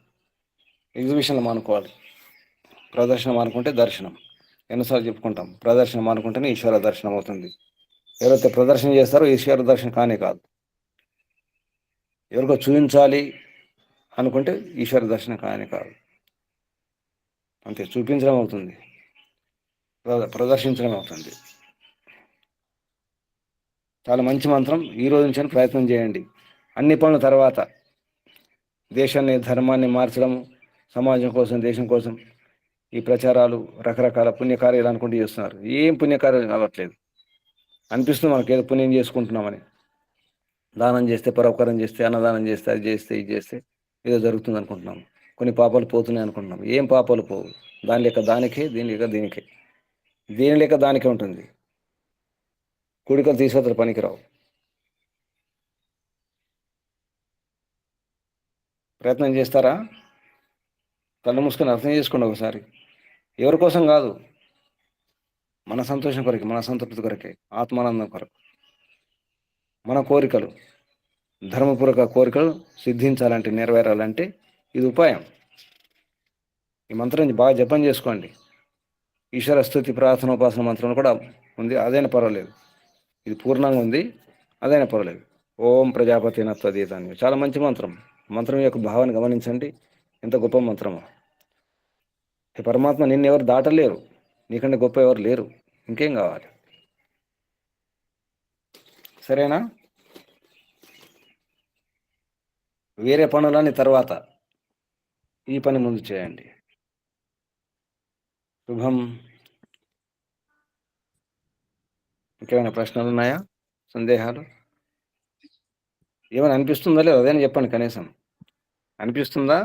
ఎగ్జిబిషన్లో మానుకోవాలి. ప్రదర్శన మానుకుంటే దర్శనం. ఎన్నోసార్లు చెప్పుకుంటాం, ప్రదర్శన మానుకుంటేనే ఈశ్వర దర్శనం అవుతుంది. ఎవరైతే ప్రదర్శన చేస్తారో ఈశ్వర దర్శనం కానే కాదు. ఎవరికో చూపించాలి అనుకుంటే ఈశ్వర దర్శనం కానే కాదు. అంతే, చూపించడం అవుతుంది, ప్రదర్శించడం అవుతుంది. చాలా మంచి మంత్రం. ఈ రోజు నుంచి ప్రయత్నం చేయండి. అన్ని పనుల తర్వాత దేశాన్ని, ధర్మాన్ని మార్చడం, సమాజం కోసం, దేశం కోసం ఈ ప్రచారాలు రకరకాల పుణ్యకార్యాలు అనుకుంటూ చేస్తున్నారు. ఏం పుణ్యకార్యాలు అవ్వట్లేదు. అనిపిస్తుంది మనకి ఏదో పుణ్యం చేసుకుంటున్నామని. దానం చేస్తే, పరోపకారం చేస్తే, అన్నదానం చేస్తే, అది చేస్తే, ఇది చేస్తే ఏదో జరుగుతుంది అనుకుంటున్నాం. కొన్ని పాపాలు పోతున్నాయి అనుకుంటున్నాం. ఏం పాపాలు పోవు. దాని లెక్క దానికే, దీని లెక్క దీనికే. దీని లెక్క దానికే ఉంటుంది. కుడికలు తీసుకొస్తారు పనికిరావు. ప్రయత్నం చేస్తారా? కళ్ళు మూసుకొని అర్థం చేసుకోండి ఒకసారి. ఎవరి కోసం కాదు, మన సంతోషం కొరకే, మన సంతృప్తి కొరకే, ఆత్మానందం కొరకు. మన కోరికలు, ధర్మపూర్వక కోరికలు సిద్ధించాలంటే, నెరవేరాలంటే ఇది ఉపాయం. ఈ మంత్రం బాగా జపం చేసుకోండి. ఈశ్వర స్తుతి ప్రార్థన ఉపాసన మంత్రం కూడా ఉంది, అదైనా పర్వాలేదు. ఇది పూర్ణంగా ఉంది, అదైనా పర్వాలేదు. ఓం ప్రజాపతి నత్వదీతాన్ని చాలా మంచి మంత్రం. మంత్రం యొక్క భావాన్ని గమనించండి, ఎంత గొప్ప మంత్రమో. ఈ పరమాత్మ నిన్ను ఎవరు దాటలేరు, నీకంటే గొప్ప ఎవరు లేరు. ఇంకేం కావాలి? సరేనా? వేరే పనులని తర్వాత, ఈ పని ముందు చేయండి. శుభం. ఇంకేమైనా ప్రశ్నలు ఉన్నాయా? సందేహాలు? ఏమైనా అనిపిస్తుందా లేదా అదేనా చెప్పండి. కనీసం అనిపిస్తుందా?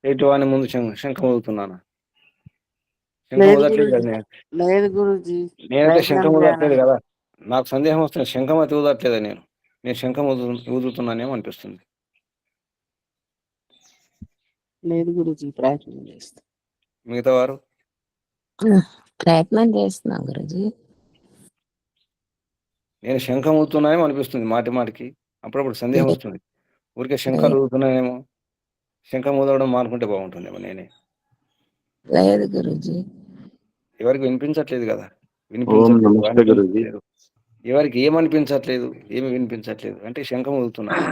ఎటు వాని ముందు శంఖం ఊదుతున్నానా? శంఖం లేదు ఊదట్లేదు కదా గురూజీ. నేను. లేదు గురూజీ. నేనైతే శంఖం ప్రయత్నం ఊదట్లేదు చేయాలని. కదా. నాకు సందేహం వస్తుంది, శంఖం అయితే ఊదట్లేదా నేను. నేను శంఖం ఊదుతున్నానేమో అనిపిస్తుంది. లేదు గురూజీ, ప్రయత్నం చేస్తా. మిగతా వారు ప్రయత్నం చేస్తున్నాం గురుజీ. నేను శంఖం ఊదుతున్నానేమో అనిపిస్తుంది మాటి మాటికి. అప్పుడప్పుడు సందేహం వస్తుంది, ఊరికే శంఖాలు ఊదుతున్నానేమో. శంఖం ఊదడం మానుకుంటే బాగుంటుందేమో నేనే. లేదు గురుజీ. ఎవరికి వినిపించట్లేదు కదా. ఓం నమస్తే గురుజీ. వినిపించట్లేదు. ఎవరికి ఏమనిపించట్లేదు, ఏమి వినిపించట్లేదు అంటే శంఖం ఊదుతున్నారు.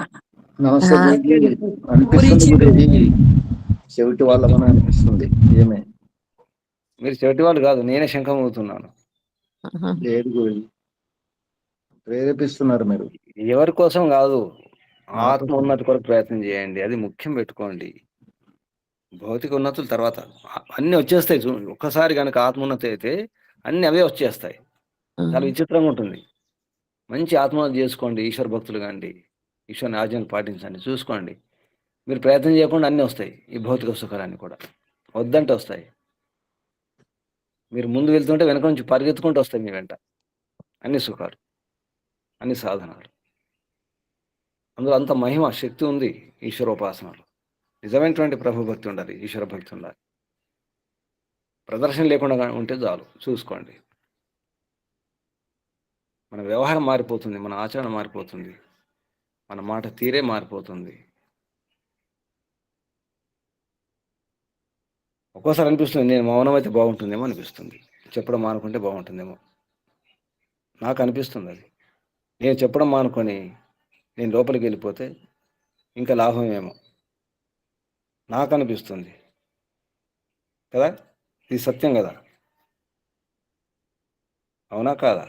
నమస్తే గురుజీ. అనిపిస్తుంది గురుజీ, చెవిటి వాళ్ళమని అనిపిస్తుంది. ఏమే మీరు చెవిటి వాళ్ళు కాదు, నేనే శంఖం ఊదుతున్నాను. లేదు గురుజీ, ప్రేరేపిస్తున్నారు మీరు. ఎవరి కోసం కాదు, ఆత్మ ఉన్నతి కొరకు ప్రయత్నం చేయండి. అది ముఖ్యం పెట్టుకోండి. భౌతిక ఉన్నతుల తర్వాత అన్ని వచ్చేస్తాయి. ఒక్కసారి కనుక ఆత్మ ఉన్నతి అయితే అన్ని అవే వచ్చేస్తాయి. చాలా విచిత్రంగా ఉంటుంది. మంచి ఆత్మోన్నతి చేసుకోండి, ఈశ్వర భక్తులు కాండి, ఈశ్వరుని ఆజ్ఞలు పాటించండి, చూసుకోండి. మీరు ప్రయత్నం చేయకుండా అన్నీ వస్తాయి. ఈ భౌతిక సుఖాలన్నీ కూడా వద్దంటే వస్తాయి. మీరు ముందు వెళ్తుంటే వెనక నుంచి పరిగెత్తుకుంటూ వస్తాయి మీ వెంట అన్ని సుఖాలు, అన్ని సాధనాలు. అందులో అంత మహిమ శక్తి ఉంది ఈశ్వరోపాసనలో. నిజమైనటువంటి ప్రభు భక్తి ఉండాలి, ఈశ్వర భక్తి ఉండాలి. ప్రదర్శన లేకుండా ఉంటే చాలు. చూసుకోండి, మన వ్యవహారం మారిపోతుంది, మన ఆచరణ మారిపోతుంది, మన మాట తీరే మారిపోతుంది. ఒక్కోసారి అనిపిస్తుంది, నేను మౌనం అయితే బాగుంటుందేమో అనిపిస్తుంది, చెప్పడం మానుకుంటే బాగుంటుందేమో. నాకు అనిపిస్తుంది అది. నేను చెప్పడం మానుకొని నేను లోపలికి వెళ్ళిపోతే ఇంకా లాభమేమో నాకు అనిపిస్తుంది కదా. ఇది సత్యం కదా, అవునా కాదా?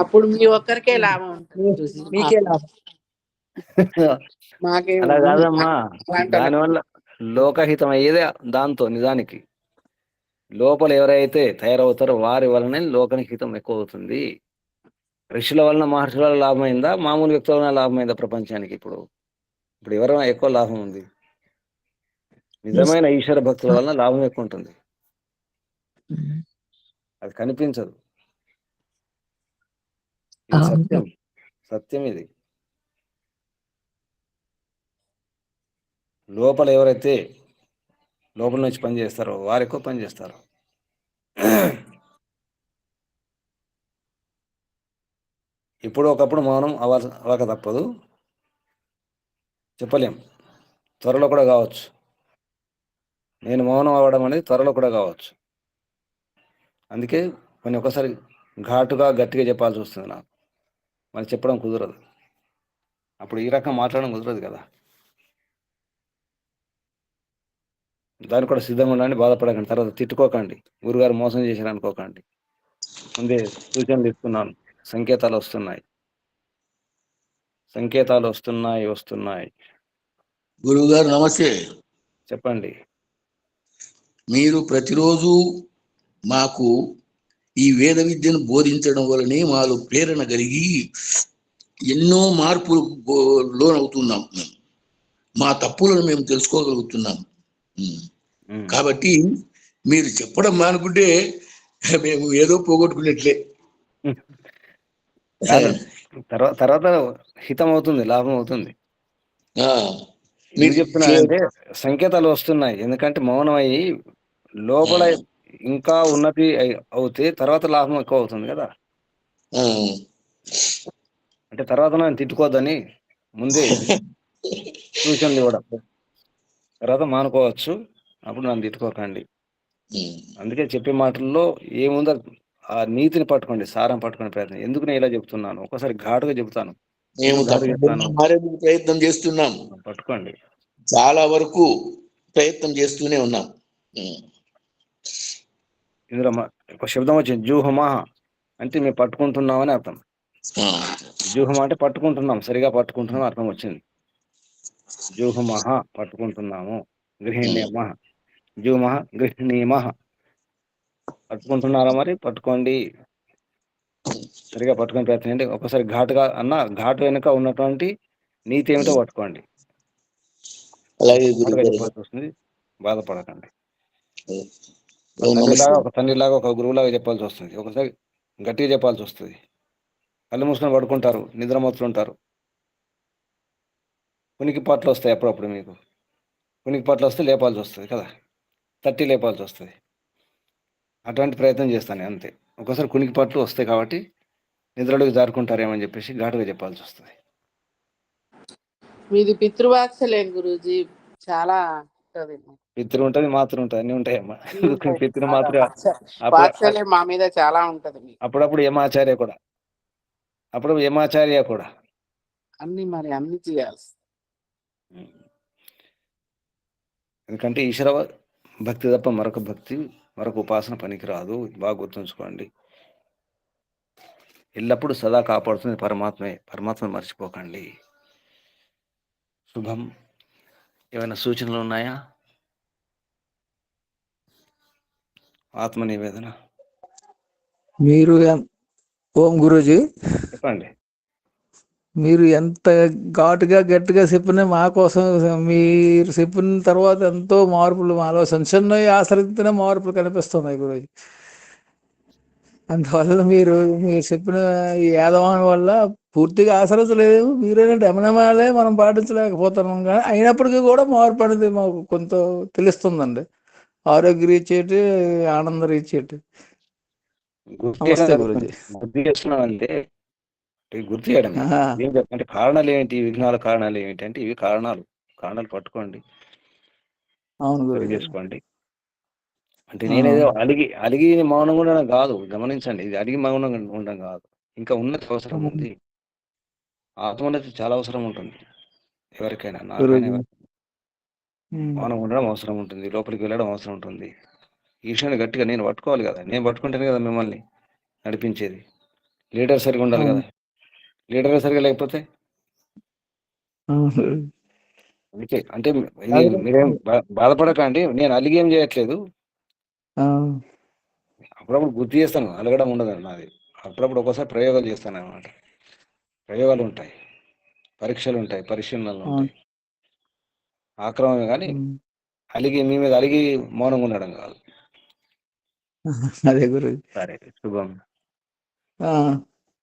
అప్పుడు మీ ఒక్కరికే లాభం ఉంటుంది గురూజీ. మీకే లాభం. మాకేం అలా కాదమ్మా, వంటలు. దానివల్ల లోకహితం అయ్యేదే దాంతో. నిజానికి లోపల ఎవరైతే తయారవుతారో వారి వలనే లోకానికి హితం ఎక్కువ అవుతుంది. ఋషుల వలన, మహర్షుల వల్ల లాభమైందా, మామూలు వ్యక్తుల వలన లాభమైందా ప్రపంచానికి? ఇప్పుడు ఎవరైనా ఎక్కువ లాభం ఉంది? నిజమైన ఈశ్వర భక్తుల వలన లాభం ఎక్కువ ఉంటుంది. అది కనిపించదు. ఇది సత్యం, సత్యం ఇది. లోపల ఎవరైతే లోపల నుంచి పని చేస్తారో వారు ఎక్కువ పని చేస్తారు. ఇప్పుడు ఒకప్పుడు మౌనం అవ్వక తప్పదు, చెప్పలేం. త్వరలో కూడా కావచ్చు. నేను మౌనం అవ్వడం అనేది త్వరలో కూడా కావచ్చు. అందుకే కొన్ని ఒకసారి ఘాటుగా గట్టిగా చెప్పాల్సి వస్తుంది నాకు. మరి చెప్పడం కుదరదు. అప్పుడు ఈ రకం మాట్లాడడం కుదరదు కదా. దానికి కూడా సిద్ధంగా ఉండండి, బాధపడకండి, తర్వాత తిట్టుకోకండి, గురుగారు మోసం చేశారు అనుకోకండి. ముందే సూచనలు ఇస్తున్నాను, సంకేతాలు వస్తున్నాయి, సంకేతాలు వస్తున్నాయి. గురువు గారు నమస్తే. చెప్పండి. మీరు ప్రతిరోజు మాకు ఈ వేద విద్యను బోధించడం వలనే మాలో ప్రేరణ కలిగి ఎన్నో మార్పులకు లోనవుతున్నాం. మేము మా తప్పులను మేము తెలుసుకోగలుగుతున్నాం. కాబట్టి మీరు చెప్పడం మానుకుంటే మేము ఏదో పోగొట్టుకున్నట్లే. తర్వాత హితం అవుతుంది, లాభం అవుతుంది. మీరు ఎందుకు చెప్తున్నా అంటే సంకేతాలు వస్తున్నాయి. ఎందుకంటే మౌనం అయ్యి లోపల ఇంకా ఉన్నతి అవుతే తర్వాత లాభం ఎక్కువ అవుతుంది కదా. అంటే తర్వాత నన్ను తిట్టుకోవద్దని ముందే సూచనలు ఇవ్వడం, తర్వాత మానుకోవచ్చు, అప్పుడు నన్ను తిట్టుకోకండి. అందుకే చెప్పే మాటల్లో ఏముందో ఆ నీతిని పట్టుకోండి, సారం పట్టుకునే ప్రయత్నం. ఎందుకు నేను ఇలా చెప్తున్నాను, ఒకసారి ఘాటుగా చెప్తాను, మేము మారేందుకు ప్రయత్నం చేస్తున్నాం, పట్టుకోండి. చాలా వరకు ప్రయత్నం చేస్తూనే ఉన్నాం. ఇందులో ఒక శబ్దం వచ్చింది, జూహమా అంటే మేము పట్టుకుంటున్నామని అర్థం. జూహమా అంటే పట్టుకుంటున్నాం, సరిగా పట్టుకుంటున్నాం అర్థం వచ్చింది. జూహమహ పట్టుకుంటున్నాము, గృహిణీమహ, జూమహ గృహిణీమహ. పట్టుకుంటున్నారా? మరి పట్టుకోండి, సరిగా పట్టుకునే ప్రయత్నం ఏంటి. ఒకసారి ఘాటుగా అన్న, ఘాటు వెనుక ఉన్నటువంటి నీతి ఏమిటో పట్టుకోండి. చెప్పాల్సి వస్తుంది, బాధపడకండి. ఒక తండ్రిలాగా ఒక గురువులాగా చెప్పాల్సి వస్తుంది. ఒకసారి గట్టిగా చెప్పాల్సి వస్తుంది. కళ్ళు మూసుకొని పడుకుంటారు, నిద్రమోతుంటారు, ఉనికిపాట్లు వస్తాయి. అప్పుడప్పుడు మీకు ఉనికిపాట్లు వస్తే లేపాల్సి వస్తుంది కదా, తట్టి లేపాల్సి వస్తుంది. అటువంటి ప్రయత్నం చేస్తాను అంతే. ఒకసారి కునికిపాట్లు వస్తాయి కాబట్టి నిద్రలోకి జారుకుంటారేమని చెప్పేసి ఘాటుగా చెప్పాల్సి వస్తుంది. మీది పితృవాత్సల్యం గురూజీ, చాలా ఉంటది. పితృ ఉంటుంది, మాతృ ఉంటుంది, అన్ని ఉంటాయమ్మా. పితృ మాతృ వాత్సల్యం మా మీద చాలా ఉంటది. అప్పుడప్పుడు యమాచార్య కూడా, అప్పుడప్పుడు యమాచార్య కూడా అన్ని మరి అన్ని చేయాల్సి. ఎందుకంటే ఈశ్వర భక్తి తప్ప మరొక భక్తి, మరొక ఉపాసన పనికిరాదు. బాగా గుర్తుంచుకోండి. ఎల్లప్పుడూ సదా కాపాడుతుంది పరమాత్మే. పరమాత్మను మర్చిపోకండి. శుభం. ఏమైనా సూచనలు ఉన్నాయా? ఆత్మ నివేదన. మీరు ఓం గురూజీ, చెప్పండి. మీరు ఎంత ఘాటుగా గట్టిగా చెప్పినా మా కోసం, మీరు చెప్పిన తర్వాత ఎంతో మార్పులు మాలో చిన్న ఆసక్తినే మార్పులు కనిపిస్తున్నాయి గురూజీ. అందువల్ల మీరు చెప్పిన ఈ యాదవాని వల్ల పూర్తిగా ఆసరించలేదు. మీరేంటంటే యమనమాలే మనం పాటించలేకపోతున్నాం, కానీ అయినప్పటికీ కూడా మార్పు అనేది మాకు కొంత తెలుస్తుందండి. ఆరోగ్య రీచేటి, ఆనంద రీచేటి. నమస్తే గురూజీ. గుర్తు చేస్తున్నానంటే గుర్తు చేయడమే. అంటే కారణాలు ఏంటి, విఘ్నాల కారణాలు ఏమిటి అంటే ఇవి కారణాలు పట్టుకోండి, సరి చేసుకోండి. అంటే నేనేదో అలిగి మౌనంగా ఉండడం కాదు, గమనించండి. ఇది అలిగి మౌనంగా ఉండడం కాదు, ఇంకా ఉన్నతి అవసరం ఉంది. ఆత్మోన్నతి చాలా అవసరం ఉంటుంది ఎవరికైనా, నాకైనా. మౌనం ఉండడం అవసరం ఉంటుంది, లోపలికి వెళ్ళడం అవసరం ఉంటుంది. ఈ విషయాన్ని గట్టిగా నేను పట్టుకోవాలి కదా. నేను పట్టుకుంటేనే కదా మిమ్మల్ని నడిపించేది. లీడర్ సరిగా ఉండాలి కదా. లీడర్ సరిగా లేకపోతే అందుకే అంటే మీరేం బాధపడకండి. నేను అలిగి ఏం చేయట్లేదు, అప్పుడప్పుడు గుర్తు చేస్తాను. అలగడం ఉండదు నాది. అప్పుడప్పుడు ఒక్కోసారి ప్రయోగాలు చేస్తాను అన్నమాట. ప్రయోగాలు ఉంటాయి, పరీక్షలు ఉంటాయి, పరిశీలనలు ఉంటాయి, ఆక్రమణ. కానీ అలిగి మీ మీద అలిగి మౌనంగా ఉండడం కాదు. అదే గురూజీ. సరే, శుభం.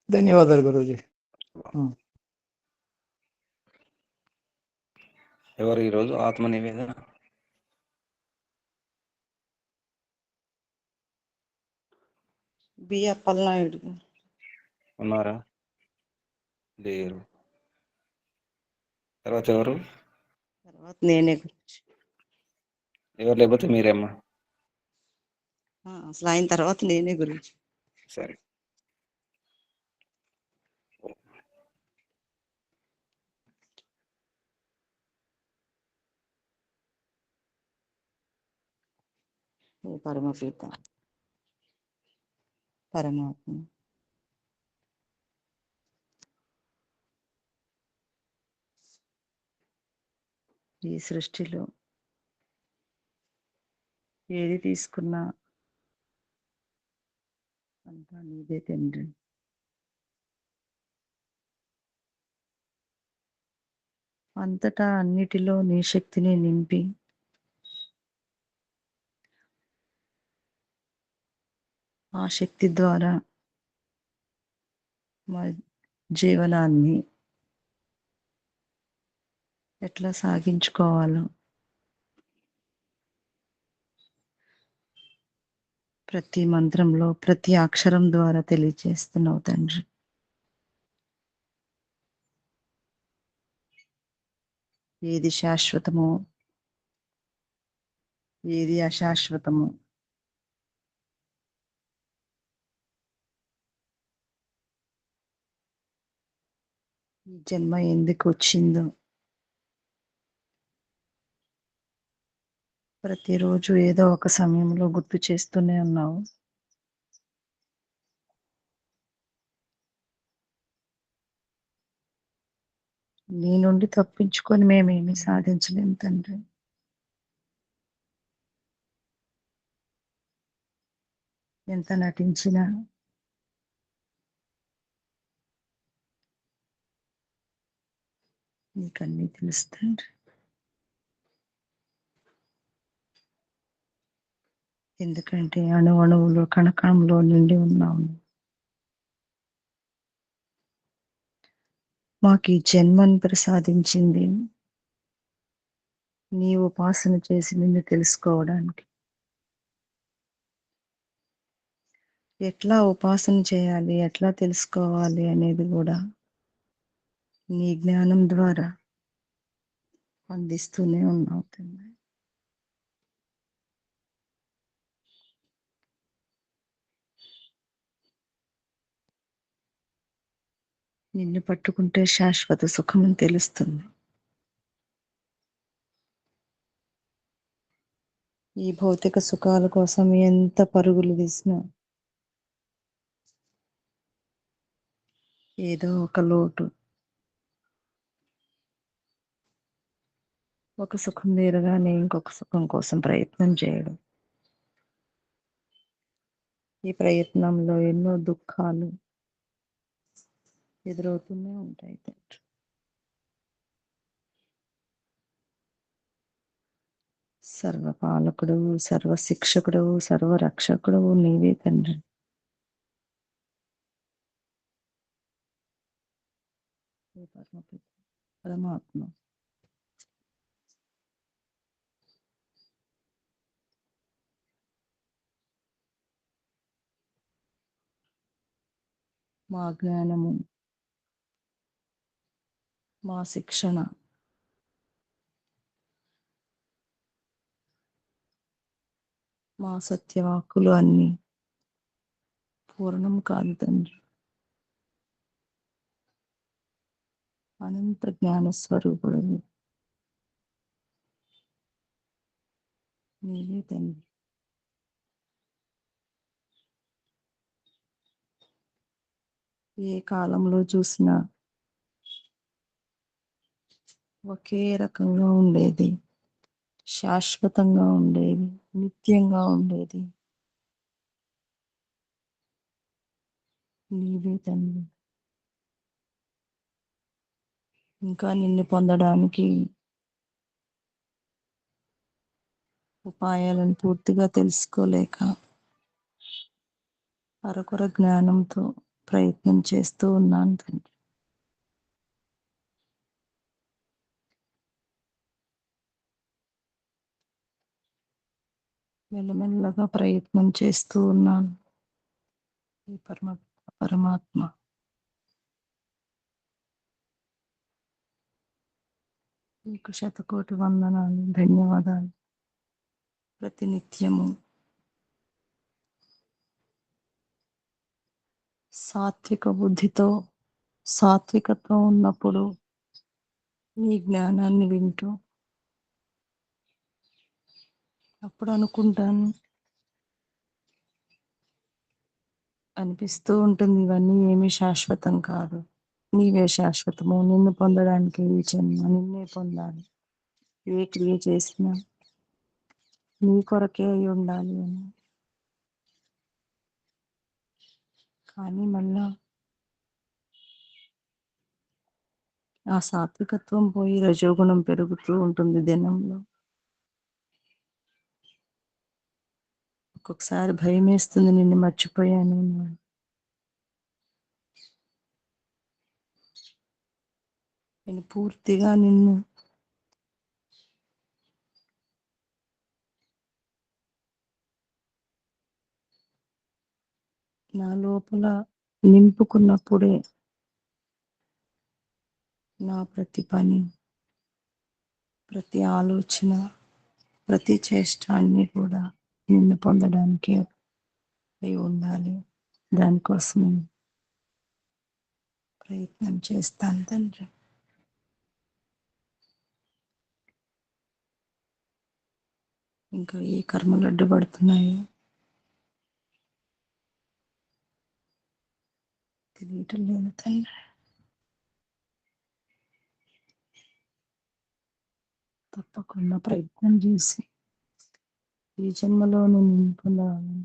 ధన్యవాదాలు గురూజీ. ఎవరు ఈరోజు ఆత్మ నివేదన? బి అప్పలనాయుడు ఉన్నారా? లేరు. తర్వాత ఎవరు? తర్వాత నేనే. ఎవరు లేకపోతే మీరేమ్మా? అసలు ఆయన తర్వాత నేనే గురించి. సరే. పరమపిత పరమాత్మ ఈ సృష్టిలో ఏది తీసుకున్నా అంతా నీదే తండ్రి. అంతటా అన్నిటిలో నీ శక్తిని నింపి ఆ శక్తి ద్వారా మా జీవనాన్ని ఎట్లా సాగించుకోవాలో ప్రతి మంత్రంలో ప్రతి అక్షరం ద్వారా తెలియజేస్తున్నావు తండ్రి. ఏది శాశ్వతమో ఏది అశాశ్వతమో ఈ జన్మ ఎందుకు వచ్చిందో ప్రతిరోజు ఏదో ఒక సమయంలో గుర్తు చేస్తూనే ఉన్నావు. నీ నుండి తప్పించుకొని మేమేమి సాధించలేం తండ్రి. ఎంత నటించినా నీకన్నీ తెలుసు తండ్రి. ఎందుకంటే అణువులో కణకణంలో నిండి ఉన్నావు. మాకు ఈ జన్మను ప్రసాదించింది నీ ఉపాసన చేసి నిన్ను తెలుసుకోవడానికి. ఎట్లా ఉపాసన చేయాలి, ఎట్లా తెలుసుకోవాలి అనేది కూడా నీ జ్ఞానం ద్వారా అందిస్తూనే ఉన్నావు తండ్రి. నిన్ను పట్టుకుంటే శాశ్వత సుఖం అని తెలుస్తుంది. ఈ భౌతిక సుఖాల కోసం ఎంత పరుగులు తీసినా ఏదో ఒక లోటు, ఒక సుఖం తీరగానే ఇంకొక సుఖం కోసం ప్రయత్నం చేయడం. ఈ ప్రయత్నంలో ఎన్నో దుఃఖాలు ఎదురవుతూనే ఉంటాయి తండ్రి. సర్వపాలకుడు, సర్వ శిక్షకుడు, సర్వరక్షకుడు నీవే తండ్రి. పరమాత్మ మా జ్ఞానము, మా శిక్షణ, మా సత్యవాక్కులు అన్నీ పూర్ణం కాదు తండ్రి. అనంత జ్ఞాన స్వరూపుడు నీవే తండ్రి. ఏ కాలంలో చూసినా ఒకే రకంగా ఉండేది, శాశ్వతంగా ఉండేది, నిత్యంగా ఉండేది నీవే తండ్రి. ఇంకా నిన్ను పొందడానికి ఉపాయాలను పూర్తిగా తెలుసుకోలేక అరకొర జ్ఞానంతో ప్రయత్నం చేస్తూ ఉన్నాను తండ్రి. మెల్లమెల్లగా ప్రయత్నం చేస్తూ ఉన్నాను. ఈ పరమాత్మ నీకు శతకోటి వందనాలు, ధన్యవాదాలు. ప్రతినిత్యము సాత్విక బుద్ధితో, సాత్వికతో ఉన్నప్పుడు నీ జ్ఞానాన్ని వింటూ అప్పుడు అనుకుంటాను, అనిపిస్తూ ఉంటుంది ఇవన్నీ ఏమీ శాశ్వతం కాదు, నీవే శాశ్వతము. నిన్ను పొందడానికి ఈ జన్మ నిన్నే పొందాలి. ఏ క్రియ చేసినా నీ కొరకే అయి ఉండాలి అని. కానీ మళ్ళా ఆ సాత్వికత్వం పోయి రజోగుణం పెరుగుతూ ఉంటుంది దినంలో. ఒక్కొక్కసారి భయం వేస్తుంది, నిన్ను మర్చిపోయాను అని. నేను పూర్తిగా నిన్ను నా లోపల నింపుకున్నప్పుడే నా ప్రతి పని, ప్రతి ఆలోచన, ప్రతి చేష్ట అన్నీ కూడా నిన్ను పొందడానికి అయి ఉండాలి. దానికోసం ప్రయత్నం చేస్తాను తండ్రి. ఇంకా ఏ కర్మలు అడ్డుపడుతున్నాయో తెలియటం లేదు తండ్రి. తప్పకుండా ప్రయత్నం చేసి ఈ జన్మలో నేను పొందాలని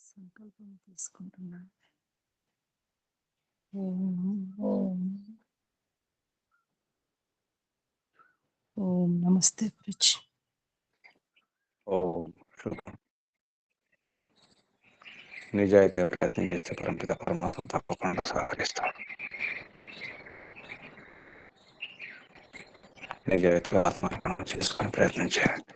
సంకల్పం తీసుకుంటున్నాను. ఓం ఓం ఓం నమస్తే గురుజీ. ఓం శుభం. నిజాయితీగా ప్రయత్నం చేసే పరంపిత పరమాత్మ తప్పకుండా సహకరిస్తాడు. నిజాయితీగా ఆత్మార్పణ చేసుకుని ప్రయత్నం చేయండి.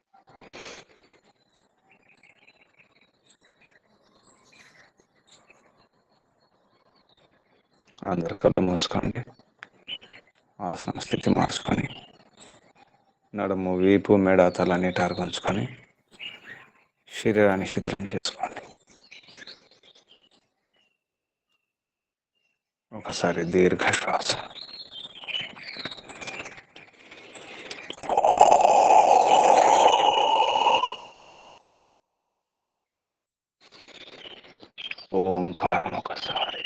అందరు కళ్ళు మూసుకోండి. ఆసన స్థితి మార్చుకొని నడుము, వీపు, మెడ, తల నీటారు ఉంచుకొని శరీరాన్ని శుద్ధం చేసుకోండి. ఒకసారి దీర్ఘ శ్వాస. ఓం ప్రాణం ఒకసారి.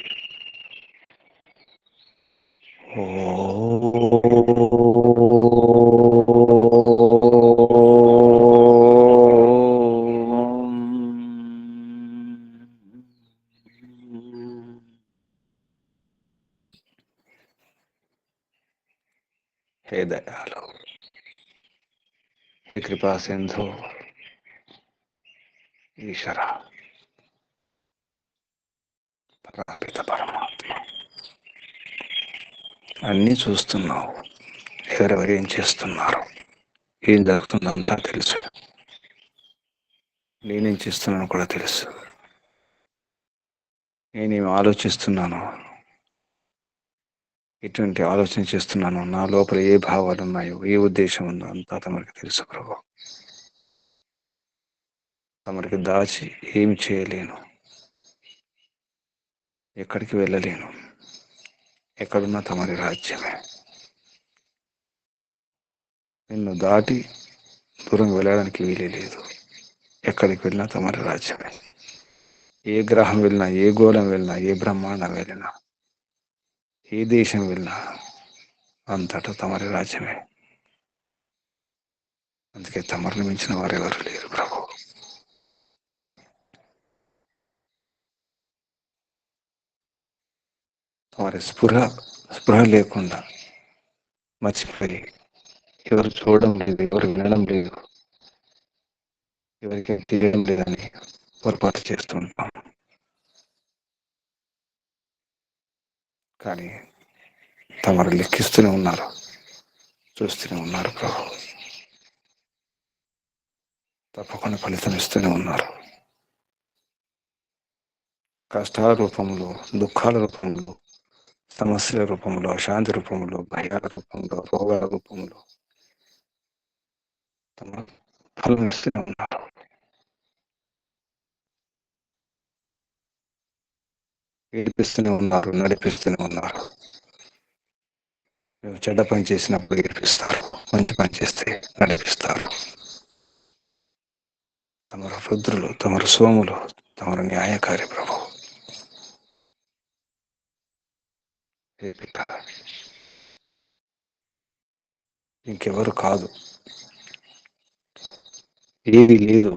हे दयालु, हे कृपा सिंधु ఈశ్వర, పరపిత పరమాత్మ, అన్నీ చూస్తున్నావు. ఎవరెవరు ఏం చేస్తున్నారు, ఏం జరుగుతుందంతా తెలుసు. నేనేం చేస్తున్నాను కూడా తెలుసు. నేనేం ఆలోచిస్తున్నాను, ఎటువంటి ఆలోచన చేస్తున్నాను, నా లోపల ఏ భావాలు ఉన్నాయో, ఏ ఉద్దేశం ఉందో అంతా తమరికి తెలుసు ప్రభు. తమరికి దాచి ఏమి చేయలేను, ఎక్కడికి వెళ్ళలేను. ఎక్కడున్నా తమరి రాజ్యమే. నిన్ను దాటి దూరం వెళ్ళడానికి వీలే లేదు. ఎక్కడికి వెళ్ళినా తమరి రాజ్యమే. ఏ గ్రహం వెళ్ళినా, ఏ గోళం వెళ్ళినా, ఏ బ్రహ్మాండం వెళ్ళినా, ఏ దేశం వెళ్ళినా అంతటా తమరి రాజ్యమే. అందుకే తమరిని మించిన వారెవరు లేరు ప్రభు. తమరి స్పృహ లేకుండా మర్చిపోయి ఎవరు చూడడం లేదు, ఎవరు వినడం లేదు, ఎవరికి తెలియడం లేదని పొరపాటు చేస్తుంటాం. కానీ తమరు లెక్కిస్తూనే ఉన్నారు, చూస్తూనే ఉన్నారు ప్రభు. తప్పకుండా ఫలితం ఇస్తూనే ఉన్నారు. కష్టాల రూపంలో, దుఃఖాల రూపంలో, సమస్యల రూపంలో, అశాంతి రూపంలో, భయాల రూపంలో, రోగాల రూపంలో తమ ఫలం ఇస్తూనే ఉన్నారు. ఏడిపిస్తూనే ఉన్నారు, నడిపిస్తూనే ఉన్నారు. మేము చెడ్డ పని చేసినప్పుడు ఏడిపిస్తారు, మంచి పని చేస్తే నడిపిస్తారు. తమరు రుద్రులు, తమరు సోములు, తమరు న్యాయకారి ప్రభు. ఏ పిత, ఇంకెవరు కాదు ఏది లేదు.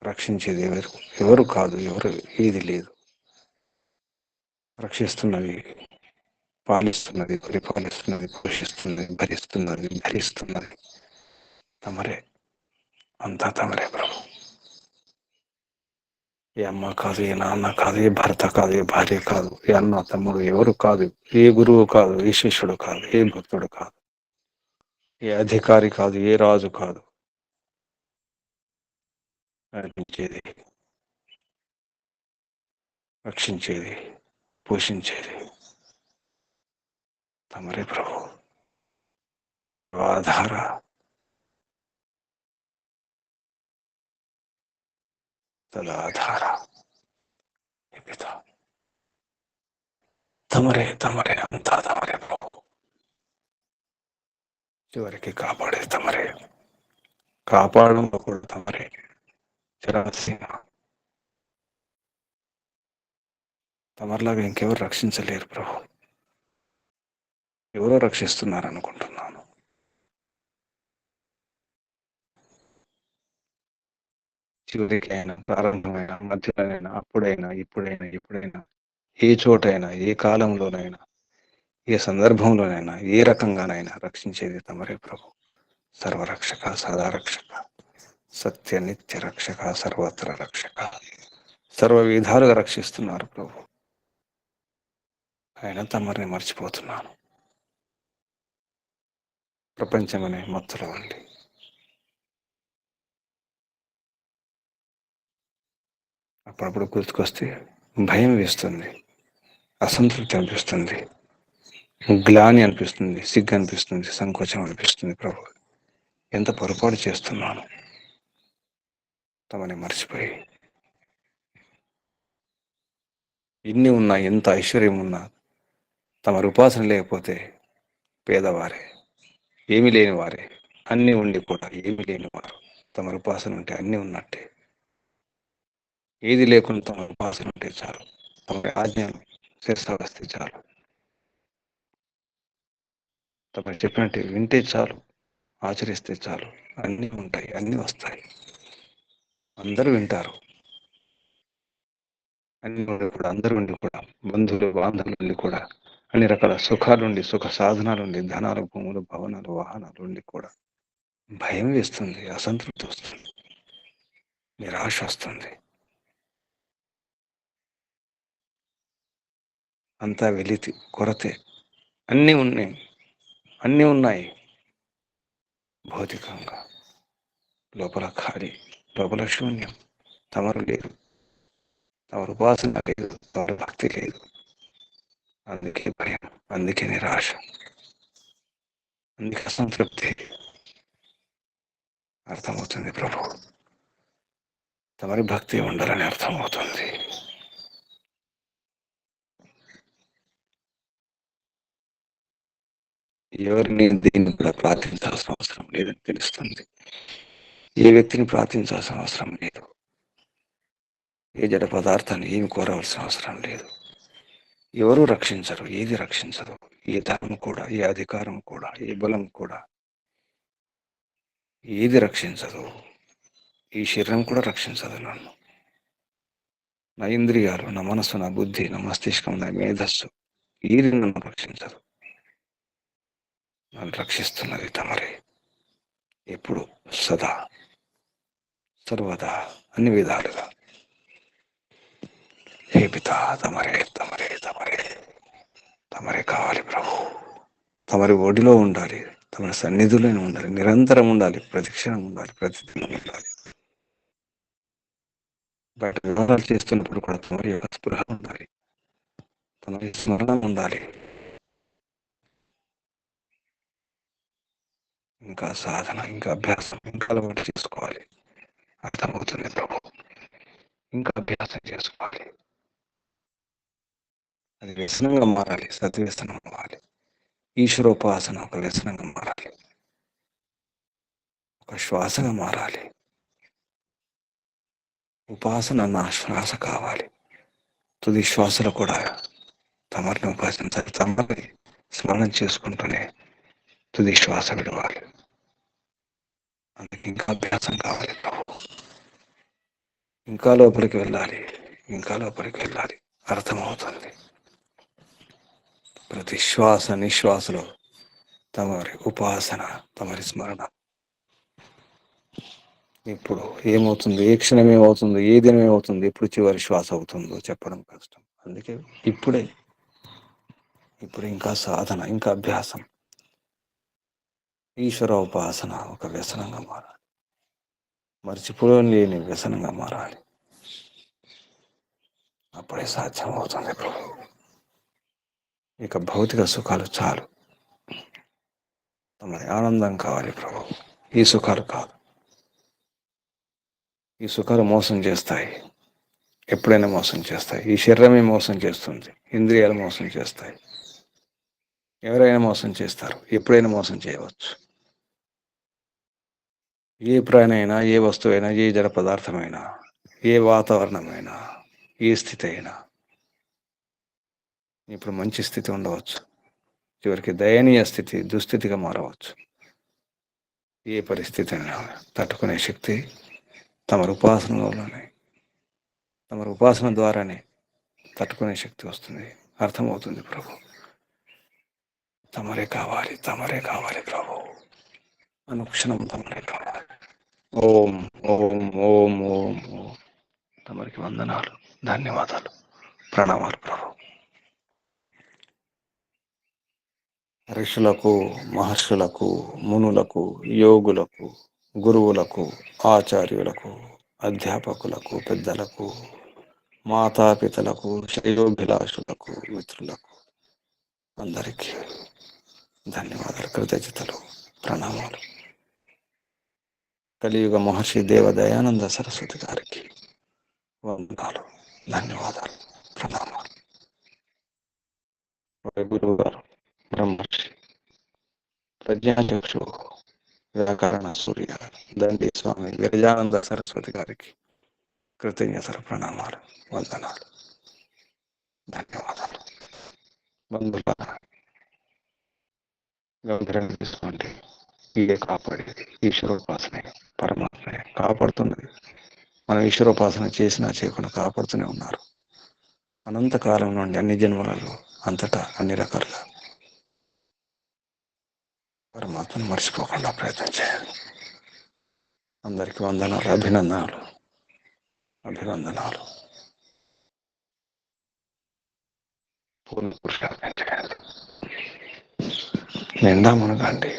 రక్షించేది ఎవరు కాదు, ఏది లేదు. రక్షిస్తున్నది, పాలిస్తున్నది, పరిపాలిస్తున్నది, పోషిస్తున్నది, భరిస్తున్నది తమరే. అంతా తమరే ప్రభు. ఏ అమ్మ కాదు, ఏ నాన్న కాదు, ఏ భర్త కాదు, ఏ భార్య కాదు, ఏ అన్న తమ్ముడు ఎవరు కాదు, ఏ గురువు కాదు, ఏ శిష్యుడు కాదు, ఏ భక్తుడు కాదు, ఏ అధికారి కాదు, ఏ రాజు కాదు. నడిపించేది, రక్షించేది, పోషించేది తమరే ప్రభు. ఆధార తదాధార పిత తమరే అంతా తమరే ప్రభు. చివరికి కాపాడేది తమరే, కాపాడంలో కూడా తమరే. చిరాసింహ తమరిలాగా ఇంకెవరు రక్షించలేరు ప్రభు. ఎవరో రక్షిస్తున్నారు అనుకుంటున్నాను. చివరికి అయినా, ప్రారంభమైన, మధ్యలోనైనా, అప్పుడైనా, ఇప్పుడైనా, ఏ చోటైనా, ఏ కాలంలోనైనా, ఏ సందర్భంలోనైనా, ఏ రకంగానైనా రక్షించేది తమరే ప్రభు. సర్వరక్షక, సదారక్షక, సత్య నిత్య రక్షక, సర్వత్ర రక్షక, సర్వ విధాలుగా రక్షిస్తున్నారు ప్రభు. ఆయన తమరిని మర్చిపోతున్నాను. ప్రపంచమనే మత్తులో ఉండి అప్పుడప్పుడు గుర్తుకొస్తే భయం వేస్తుంది, అసంతృప్తి అనిపిస్తుంది, గ్లాని అనిపిస్తుంది, సిగ్గు అనిపిస్తుంది, సంకోచం అనిపిస్తుంది ప్రభు. ఎంత పొరపాటు చేస్తున్నాను తమని మర్చిపోయి. ఇన్ని ఉన్నా, ఎంత ఐశ్వర్యం ఉన్నా, తమ ఉపాసన లేకపోతే పేదవారే, ఏమీ లేని వారే. అన్నీ ఉండి కూడా ఏమీ లేని వారు. తమ ఉపాసన ఉంటే అన్నీ ఉన్నట్టే. ఏది లేకుండా తమ ఉపాసన ఉంటే చాలు, తమ ఆజ్ఞను శిరసావస్తే చాలు, తమ చెప్పినట్టు వింటే చాలు, ఆచరిస్తే చాలు. అన్నీ ఉంటాయి, అన్నీ వస్తాయి. అందరూ వింటారు. అన్ని ఉండి కూడా, అందరూ ఉండి కూడా, బంధువులు బాంధవులు ఉండి కూడా, అన్ని రకాల సుఖాలుండి, సుఖ సాధనాలుండి, ధనాలు, భూములు, భవనాలు, వాహనాలు ఉండి కూడా భయం వేస్తుంది, అసంతృప్తి వస్తుంది, నిరాశ వస్తుంది. అంతా వెలితి, కొరతే. అన్నీ ఉన్నాయి భౌతికంగా. లోపల ఖాళీ, లోపల శూన్యం. తమరు లేదు, తమరు ఉపాసన లేదు, తమరు భక్తి లేదు. అందుకే భయం, అందుకే నిరాశ, అందుకే అసంతృప్తి. అర్థమవుతుంది ప్రభు. తమరి భక్తి ఉండాలని అర్థమవుతుంది. ఎవరిని దీన్ని కూడా ప్రార్థించాల్సిన అవసరం లేదని తెలుస్తుంది. ఏ వ్యక్తిని ప్రార్థించాల్సిన అవసరం లేదు. ఏ జడ పదార్థాన్ని ఏమి కోరవలసిన అవసరం లేదు. ఎవరు రక్షించరు, ఏది రక్షించదు. ఏ ధనం కూడా, ఏ అధికారం కూడా, ఏ బలం కూడా ఏది రక్షించదు. ఈ శరీరం కూడా రక్షించదు నన్ను. నా ఇంద్రియాలు, నా మనస్సు, నా బుద్ధి, నా మస్తిష్కం, నా మేధస్సు ఏది నన్ను రక్షించదు. నన్ను రక్షిస్తున్నది తమరే. ఎప్పుడు, సదా, సర్వదా, అన్ని విధాలుగా. హే పితా, తమరే కావాలి ప్రభు. తమరి ఒడిలో ఉండాలి, తమరి సన్నిధిలోనే ఉండాలి, నిరంతరం ఉండాలి, ప్రతిక్షణం ఉండాలి, ప్రతిదినం ఉండాలి. బయట వివరాలు చేస్తున్నప్పుడు కూడా తమరి యొక్క స్పృహ ఉండాలి, తమరి స్మరణ ఉండాలి. ఇంకా సాధన, ఇంకా అభ్యాసం, ఇంకా అలవాటు చేసుకోవాలి. అర్థమవుతుంది ప్రభు. ఇంకా అభ్యాసం చేసుకోవాలి. అది వ్యసనంగా మారాలి, సద్వ్యసనం అవ్వాలి. ఈశ్వరోపాసన ఒక వ్యసనంగా మారాలి, ఒక శ్వాసగా మారాలి. ఉపాసన నా శ్వాస కావాలి. తుది శ్వాసలో కూడా తమరిని ఉపాసించాలి, తమరిని స్మరణ చేసుకుంటూనే తుది శ్వాస విడవాలి. అందుకే ఇంకా అభ్యాసం కావాలి ప్రభు. ఇంకా లోపలికి వెళ్ళాలి, ఇంకా లోపలికి వెళ్ళాలి. అర్థమవుతుంది. ప్రతి శ్వాస నిశ్వాసలో తమరి ఉపాసన, తమరి స్మరణ. ఇప్పుడు ఏమవుతుంది, ఏ క్షణం ఏమవుతుంది, ఏ దినం ఏమవుతుంది, ఎప్పుడు చివరి శ్వాస అవుతుందో చెప్పడం కష్టం. అందుకే ఇప్పుడు ఇంకా సాధన, ఇంకా అభ్యాసం. ఈశ్వర ఉపాసన ఒక వ్యసనంగా మారాలి, మర్చిపోలేని వ్యసనంగా మారాలి. అప్పుడే సాధ్యం అవుతుంది ప్రభు. ఇక భౌతిక సుఖాలు చాలు, తమరి ఆనందం కావాలి ప్రభు. ఈ సుఖాలు కాదు. ఈ సుఖాలు మోసం చేస్తాయి, ఎప్పుడైనా మోసం చేస్తాయి. ఈ శరీరమే మోసం చేస్తుంది, ఇంద్రియాలు మోసం చేస్తాయి. ఎవరైనా మోసం చేస్తారు, ఎప్పుడైనా మోసం చేయవచ్చు. ఏ ప్రాణి అయినా, ఏ వస్తువైనా, ఏ జడ పదార్థమైనా, ఏ వాతావరణమైనా, ఏ స్థితి అయినా ఇప్పుడు మంచి స్థితి ఉండవచ్చు, చివరికి దయనీయ స్థితి, దుస్థితిగా మారవచ్చు. ఏ పరిస్థితి అయినా తట్టుకునే శక్తి తమ ఉపాసనలోనే, తమ ఉపాసన ద్వారానే తట్టుకునే శక్తి వస్తుంది. అర్థమవుతుంది ప్రభు. తమరే కావాలి, తమరే కావాలి ప్రభు. అనుక్షణం తమరే కావాలి. ఓం ఓం ఓం ఓం ఓం. తమరికి వందనాలు, ధన్యవాదాలు, ప్రణామాలు ప్రభు. ఋషులకు, మహర్షులకు, మునులకు, యోగులకు, గురువులకు, ఆచార్యులకు, అధ్యాపకులకు, పెద్దలకు, మాతాపితలకు, శ్రేయోభిలాషులకు, మిత్రులకు అందరికీ ధన్యవాదాలు, కృతజ్ఞతలు, ప్రణామాలు. కలియుగ మహర్షి దేవదయానంద సరస్వతి గారికి వందనాలు, ధన్యవాదాలు, ప్రణామాలు. గురువు గారు బ్రహ్మర్షి ప్రజ్ఞాచక్షు వ్యాకరణ సూర్య దండి స్వామి గిరిజానంద సరస్వతి గారికి కృతజ్ఞతలు, ప్రణామాలు, వందనాలు, ధన్యవాదాలు. బంధువులారా, గంభీరంగా తీసుకోండి. ఇదే కాపాడేది ఈశ్వరోపాసనే, పరమాత్మే కాపాడుతున్నది. మనం ఈశ్వరోపాసన చేసినా చేయకుండా కాపాడుతూనే ఉన్నారు అనంతకాలం నుండి, అన్ని జన్మలలో, అంతటా, అన్ని రకాలుగా. పరమాత్మను మర్చిపోకుండా ప్రయత్నం చేయాలి. అందరికీ వందనాలు, అభినందనాలు, అభివందనాలు. పూర్ణ పురుషార్థం చేయాలి. నిండా మునగండి,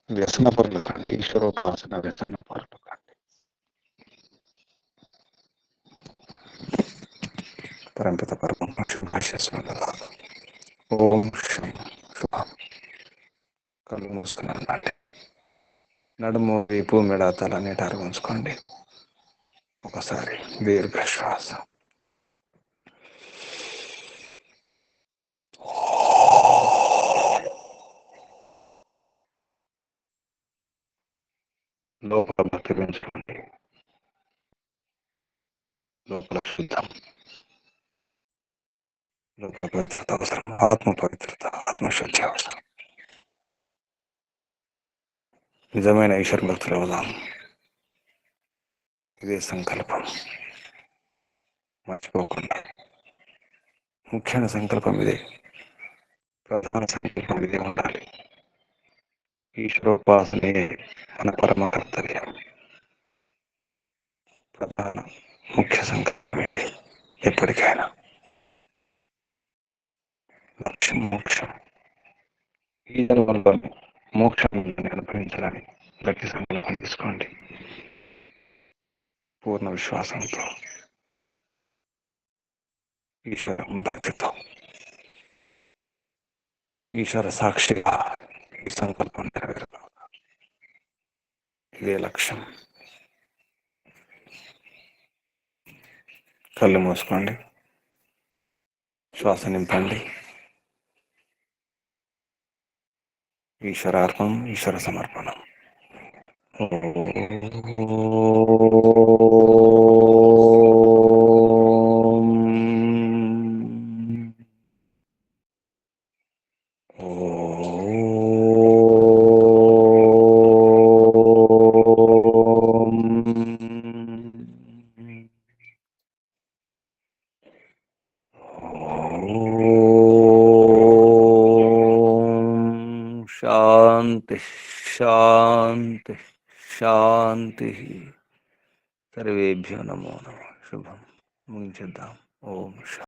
వ్యసన పరులు కండి, ఈశ్వరోపాసన వ్యసన పరులు కండి. పరంపిత పరమేశ్వర ఓం శం శుభం. కళ్ళు మూసుకున్నానండి. నడుము, వీపు, మెడ, తల నీటారు ఉంచుకోండి. ఒకసారి దీర్ఘ శ్వాస. లోపల భక్తి పెంచుకోండి. లోపల శుద్ధం, లోపల పవిత్రత అవసరం. ఆత్మ పవిత్రత, ఆత్మశుద్ధి అవసరం. నిజమైన ఈశ్వర భక్తులు అవుదాం. ఇదే సంకల్పం, మర్చిపోకుండా. ముఖ్యమైన సంకల్పం ఇదే, ప్రధాన సంకల్పం ఇదే ఉండాలి. ఈశ్వరోపాసనే మన పరమ కర్తవ్యం. ప్రధాన ముఖ్య సంకల్పం ఎప్పటికైనా లక్ష్యం మోక్షం. ఈ జన్మలో మోక్షం అనుభవించాలని గట్టి సంకల్పం తీసుకోండి. పూర్ణ విశ్వాసంతో, ఈశ్వర భక్తితో, ఈశ్వర సాక్షిగా ఈ సంకల్పం నెరవేరుతాం. ఇదే లక్ష్యం. కళ్ళు మూసుకోండి, శ్వాస నింపండి. ఈశ్వరార్పణం, ఈశ్వర సమర్పణం. ఓం శాంతి శాంతి శాంతి. సర్వేభ్యో నమో నమః. శుభం. ముగించేద్దాం. ఓం శాంతి.